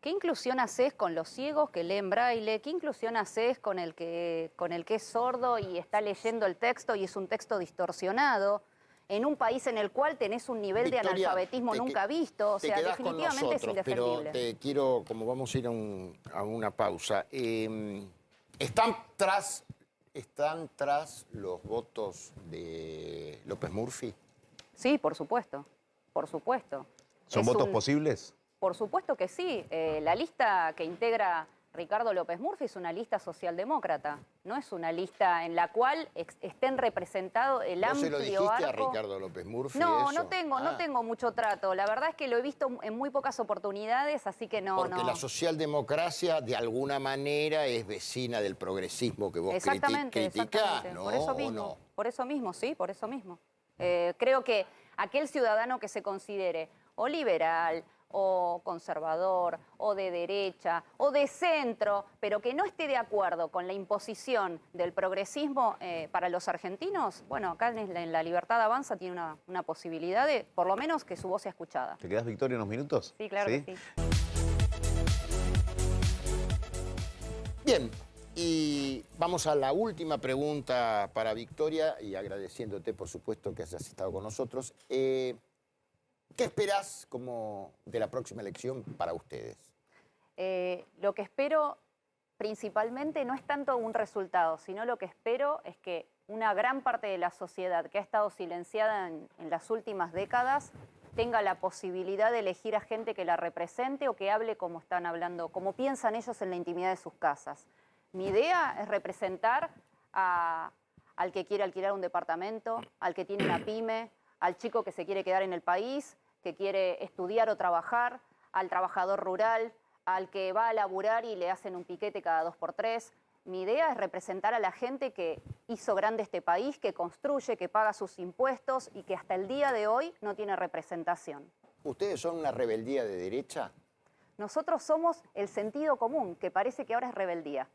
¿qué inclusión haces con los ciegos que leen braille? ¿Qué inclusión haces con el que es sordo y está leyendo el texto y es un texto distorsionado? En un país en el cual tenés un nivel de analfabetismo nunca visto. O sea, definitivamente es indefendible. Pero te quiero, como vamos a ir a una pausa, ¿están tras los votos de López Murphy? Sí, por supuesto. Por supuesto. ¿Son votos posibles? Por supuesto que sí. La lista que integra Ricardo López Murphy es una lista socialdemócrata. No es una lista en la cual estén representados el amplio arco... ¿No se lo dijiste a Ricardo López Murphy? No, eso? no tengo mucho trato. La verdad es que lo he visto en muy pocas oportunidades, así que no... Porque la socialdemocracia, de alguna manera, es vecina del progresismo que vos criticás, ¿no? Por eso mismo, ¿no? por eso mismo, sí, por eso mismo. Creo que aquel ciudadano que se considere o liberal, o conservador, o de derecha, o de centro, pero que no esté de acuerdo con la imposición del progresismo para los argentinos, bueno, acá en la Libertad Avanza tiene una posibilidad de, por lo menos, que su voz sea escuchada. ¿Te quedás, Victoria, unos minutos? Sí, claro que sí. Bien, y vamos a la última pregunta para Victoria, y agradeciéndote, por supuesto, que hayas estado con nosotros. ¿Qué esperás de la próxima elección para ustedes? Lo que espero principalmente no es tanto un resultado, sino lo que espero es que una gran parte de la sociedad que ha estado silenciada en las últimas décadas tenga la posibilidad de elegir a gente que la represente o que hable como están hablando, como piensan ellos en la intimidad de sus casas. Mi idea es representar al que quiere alquilar un departamento, al que tiene una pyme, al chico que se quiere quedar en el país, que quiere estudiar o trabajar, al trabajador rural, al que va a laburar y le hacen un piquete cada 2x3. Mi idea es representar a la gente que hizo grande este país, que construye, que paga sus impuestos y que hasta el día de hoy no tiene representación. ¿Ustedes son una rebeldía de derecha? Nosotros somos el sentido común, que parece que ahora es rebeldía.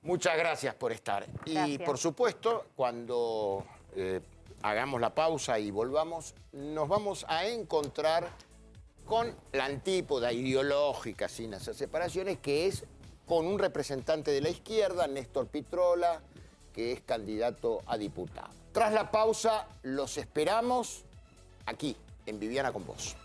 Muchas gracias por estar. Gracias. Y por supuesto, cuando hagamos la pausa y volvamos, nos vamos a encontrar con la antípoda ideológica, sin hacer separaciones, que es con un representante de la izquierda, Néstor Pitrola, que es candidato a diputado. Tras la pausa, los esperamos aquí, en Viviana con Vos.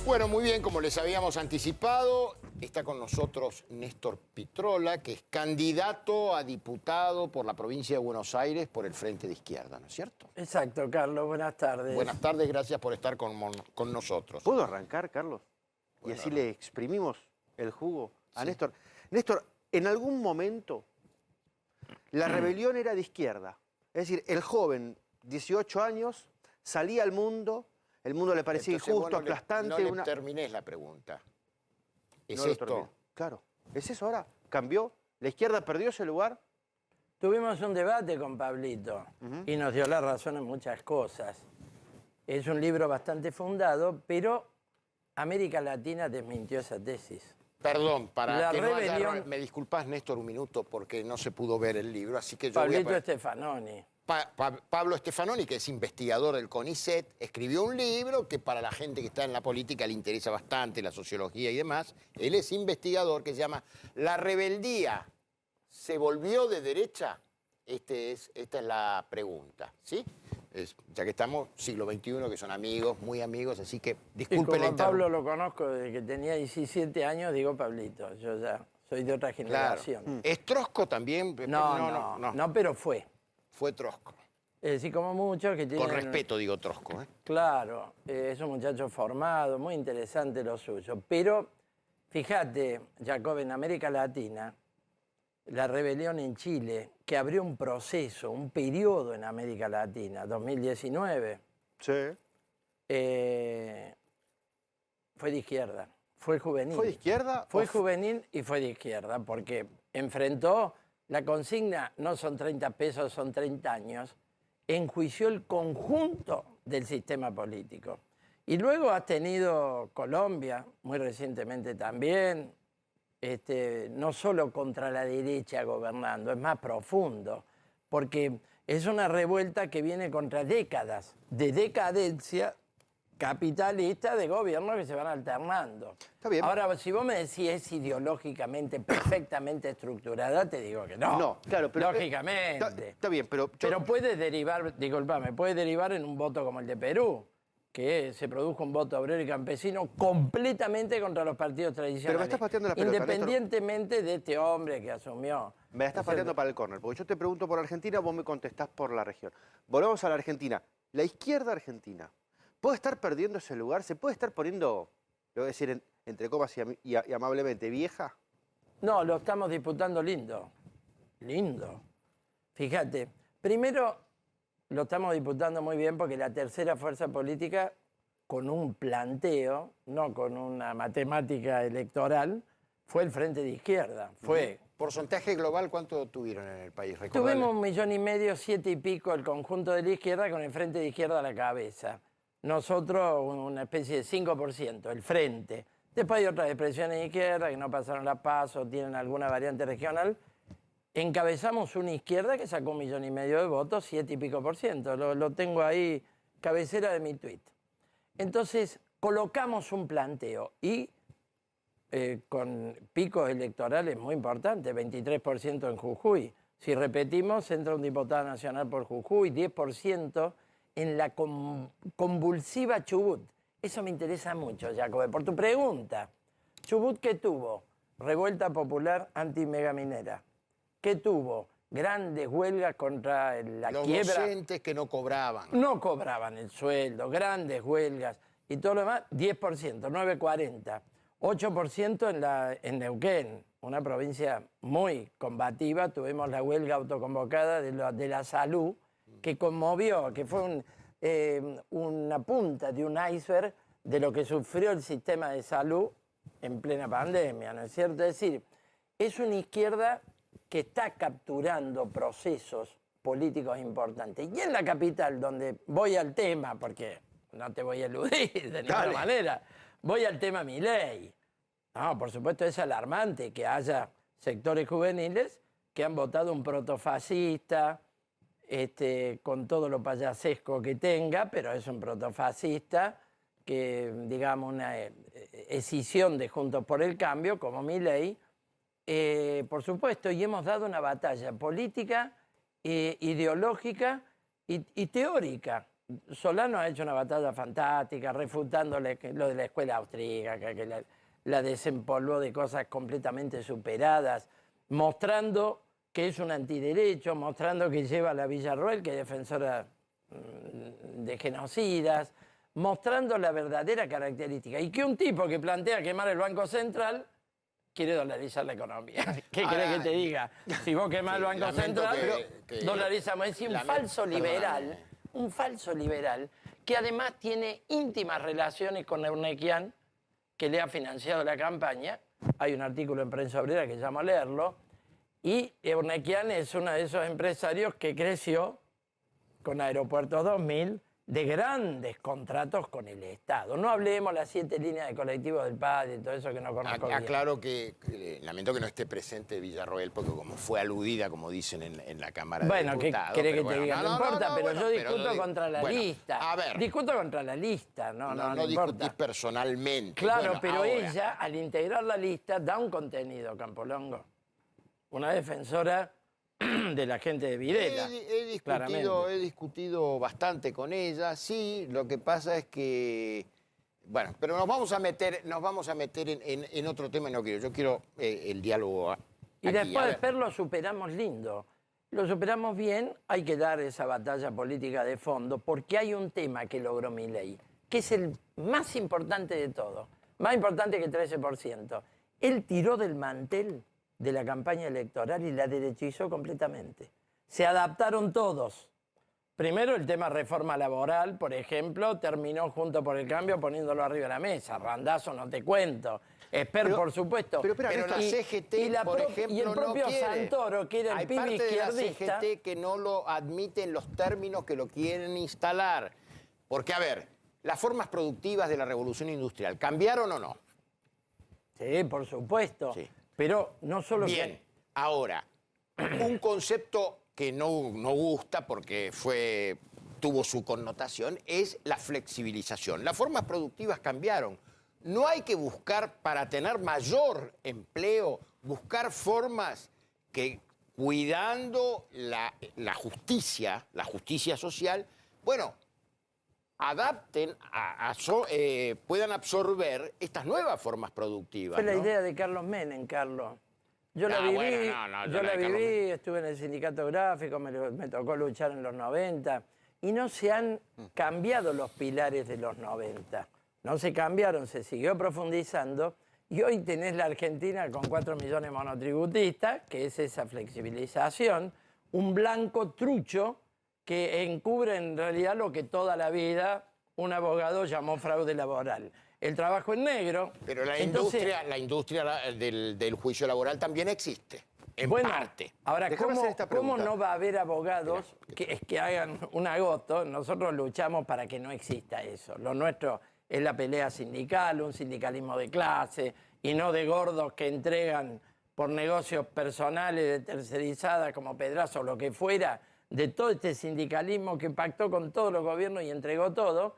Bueno, muy bien, como les habíamos anticipado, está con nosotros Néstor Pitrola, que es candidato a diputado por la provincia de Buenos Aires por el Frente de Izquierda, ¿no es cierto? Exacto, Carlos, buenas tardes. Buenas tardes, gracias por estar con nosotros. ¿Puedo arrancar, Carlos? Y así le exprimimos el jugo a Néstor. Néstor, en algún momento la rebelión era de izquierda. Es decir, el joven, 18 años, salía al mundo, el mundo le parecía injusto, aplastante. No le terminés la pregunta. ¿Es No lo esto? terminé. Claro. ¿Es eso ahora? ¿Cambió? ¿La izquierda perdió ese lugar? Tuvimos un debate con Pablito y nos dio la razón en muchas cosas. Es un libro bastante fundado, pero América Latina desmintió esa tesis. Perdón, para La que no haya rebelión- error, me disculpás, Néstor, un minuto, porque no se pudo ver el libro, así que yo Pablito voy a... Stefanoni. Pablo Stefanoni, que es investigador del CONICET, escribió un libro que para la gente que está en la política le interesa bastante, la sociología y demás. Él es investigador, que se llama La rebeldía se volvió de derecha. Esta es la pregunta, ¿sí? Ya que estamos siglo XXI, que son amigos, muy amigos, así que disculpen la como Pablo lo conozco desde que tenía 17 años, digo Pablito, yo ya soy de otra generación. Claro. ¿Es Trosco también? No, pero fue. Fue Trosco. Es decir, como muchos que tienen... Con respeto digo Trosco, ¿eh? Claro, es un muchacho formado, muy interesante lo suyo. Pero, fíjate, Jacob, en América Latina, la rebelión en Chile, que abrió un proceso, un periodo en América Latina, 2019, sí. Fue de izquierda, fue juvenil. ¿Fue de izquierda? Fue juvenil y fue de izquierda, porque enfrentó la consigna, no son 30 pesos, son 30 años, enjuició el conjunto del sistema político. Y luego has tenido Colombia, muy recientemente también, no solo contra la derecha gobernando, es más profundo, porque es una revuelta que viene contra décadas de decadencia capitalista de gobiernos que se van alternando. Está bien. Ahora, si vos me decís es ideológicamente perfectamente estructurada, te digo que no. No, claro, pero... Lógicamente. Está bien, pero... Pero puede derivar, disculpame, puede derivar en un voto como el de Perú, que se produjo un voto obrero y campesino completamente contra los partidos tradicionales. Pero me estás pateando la pelota, independientemente de este hombre que asumió. Me la estás pateando para el córner, porque yo te pregunto por Argentina, vos me contestás por la región. Volvamos a la Argentina. La izquierda argentina, ¿puede estar perdiendo ese lugar? ¿Se puede estar poniendo, lo voy a decir entre comas y amablemente, vieja? No, lo estamos disputando lindo. Lindo. Fíjate, primero lo estamos disputando muy bien porque la tercera fuerza política, con un planteo, no con una matemática electoral, fue el Frente de Izquierda. Fue. ¿Porcentaje global cuánto tuvieron en el país? Tuvimos 1,5 millones, 7 y pico el conjunto de la izquierda con el Frente de Izquierda a la cabeza. Nosotros una especie de 5%, el Frente. Después hay otras expresiones de izquierda que no pasaron la PASO, tienen alguna variante regional. Encabezamos una izquierda que sacó 1,5 millones de votos, 7 y pico %. Lo tengo ahí, cabecera de mi tuit. Entonces, colocamos un planteo y con picos electorales muy importantes, 23% en Jujuy. Si repetimos, entra un diputado nacional por Jujuy, 10% en la convulsiva Chubut. Eso me interesa mucho, Jacob, por tu pregunta. Chubut, ¿qué tuvo? Revuelta popular anti-megaminera. ¿Qué tuvo? Grandes huelgas contra la quiebra. Los docentes que no cobraban. No cobraban el sueldo, grandes huelgas. Y todo lo demás, 10%, 9,40%. 8% en Neuquén, una provincia muy combativa. Tuvimos la huelga autoconvocada de la salud, que conmovió, que fue una punta de un iceberg de lo que sufrió el sistema de salud en plena pandemia, ¿no es cierto? Es decir, es una izquierda que está capturando procesos políticos importantes. Y en la capital, donde voy al tema, porque no te voy a eludir de ninguna manera, voy al tema Milei. No, por supuesto es alarmante que haya sectores juveniles que han votado un protofascista, con todo lo payasesco que tenga, pero es un protofascista que, digamos, una escisión de Juntos por el Cambio, como Milei, por supuesto, y hemos dado una batalla política, ideológica y teórica. Solano ha hecho una batalla fantástica, refutando lo de la escuela austríaca, que la desempolvó de cosas completamente superadas, mostrando que es un antiderecho, mostrando que lleva a la Villarroel, que es defensora de genocidas, mostrando la verdadera característica. Y que un tipo que plantea quemar el Banco Central quiere dolarizar la economía. ¿Qué querés que te diga? Si vos quemás el Banco Central, dolarizamos. Es decir, un falso liberal que además tiene íntimas relaciones con Eurnequian, que le ha financiado la campaña. Hay un artículo en Prensa Obrera que llamo a leerlo. Y Eurnequian es uno de esos empresarios que creció con Aeropuertos 2000 de grandes contratos con el Estado. No hablemos las 7 líneas de colectivos del PAD y todo eso que no conozco bien. Aclaro que lamento que no esté presente Villarroel, porque como fue aludida, como dicen en la Cámara de Diputados. Bueno, ¿qué querés que te diga? No importa, pero bueno, yo discuto contra la bueno, lista. A ver. Discuto contra la lista, no discutís importa. personalmente. Claro, Bueno, pero ahora, ella, al integrar la lista, da un contenido, Campolongo. Una defensora de la gente de Videla. He discutido bastante con ella, sí, lo que pasa es que, bueno, pero nos vamos a meter en otro tema y no quiero, yo quiero el diálogo Y aquí, después lo superamos lindo. Lo superamos bien, hay que dar esa batalla política de fondo, porque hay un tema que logró Milei, que es el más importante de todo, más importante que el 13%. Él tiró del mantel de la campaña electoral y la derechizó completamente. Se adaptaron todos. Primero el tema reforma laboral, por ejemplo, terminó Juntos por el Cambio poniéndolo arriba de la mesa. Randazo no te cuento. Esper, por supuesto. Pero la CGT, por ejemplo, y el propio no quiere. Santoro, que era el pibe izquierdista. Hay parte de la CGT que no lo admite en los términos que lo quieren instalar. Porque, a ver, las formas productivas de la revolución industrial, ¿cambiaron o no? Sí, por supuesto. Sí. Pero no solo Bien, ahora, un concepto que no gusta porque tuvo su connotación es la flexibilización. Las formas productivas cambiaron. No hay que buscar, para tener mayor empleo, buscar formas que, cuidando la justicia social, bueno, adapten, puedan absorber estas nuevas formas productivas. Fue la ¿no? idea de Carlos Menem, Carlos. Yo la viví, estuve en el sindicato gráfico, me tocó luchar en los 90, y no se han cambiado los pilares de los 90. No se cambiaron, se siguió profundizando, y hoy tenés la Argentina con 4 millones de monotributistas, que es esa flexibilización, un blanco trucho que encubre en realidad lo que toda la vida un abogado llamó fraude laboral. El trabajo en negro. Pero la industria del juicio laboral también existe, en parte. Ahora, ¿cómo no va a haber abogados que hagan un agosto? Nosotros luchamos para que no exista eso. Lo nuestro es la pelea sindical, un sindicalismo de clase, y no de gordos que entregan por negocios personales de tercerizada como Pedrazo o lo que fuera, de todo este sindicalismo que pactó con todos los gobiernos y entregó todo.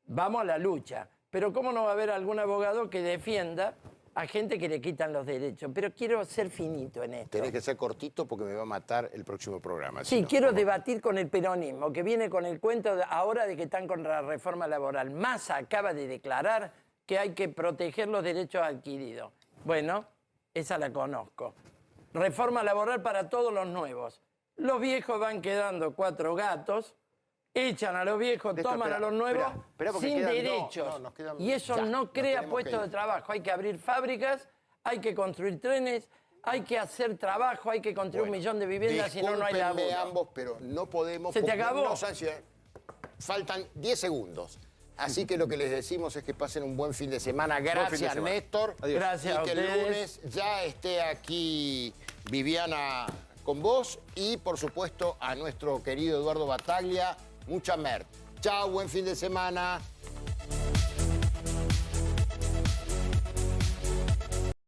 Vamos a la lucha. Pero ¿cómo no va a haber algún abogado que defienda a gente que le quitan los derechos? Pero quiero ser finito en esto. Tenés que ser cortito porque me va a matar el próximo programa. Sí, quiero debatir con el peronismo, que viene con el cuento ahora de que están contra la reforma laboral. Massa acaba de declarar que hay que proteger los derechos adquiridos. Bueno, esa la conozco. Reforma laboral para todos los nuevos. Los viejos van quedando 4 gatos, echan a los viejos, toman a los nuevos sin derechos. Y eso no crea puestos de trabajo. Hay que abrir fábricas, hay que construir trenes, hay que hacer trabajo, hay que construir 1 millón de viviendas, si no, no hay laburo. Ambos, pero no podemos... ¿Se te acabó? Faltan 10 segundos. Así que lo que les decimos es que pasen un buen fin de semana. Gracias, Néstor. Adiós. Gracias a ustedes. Y que el lunes ya esté aquí Viviana con vos y, por supuesto, a nuestro querido Eduardo Bataglia. Mucha mer. Chao, buen fin de semana.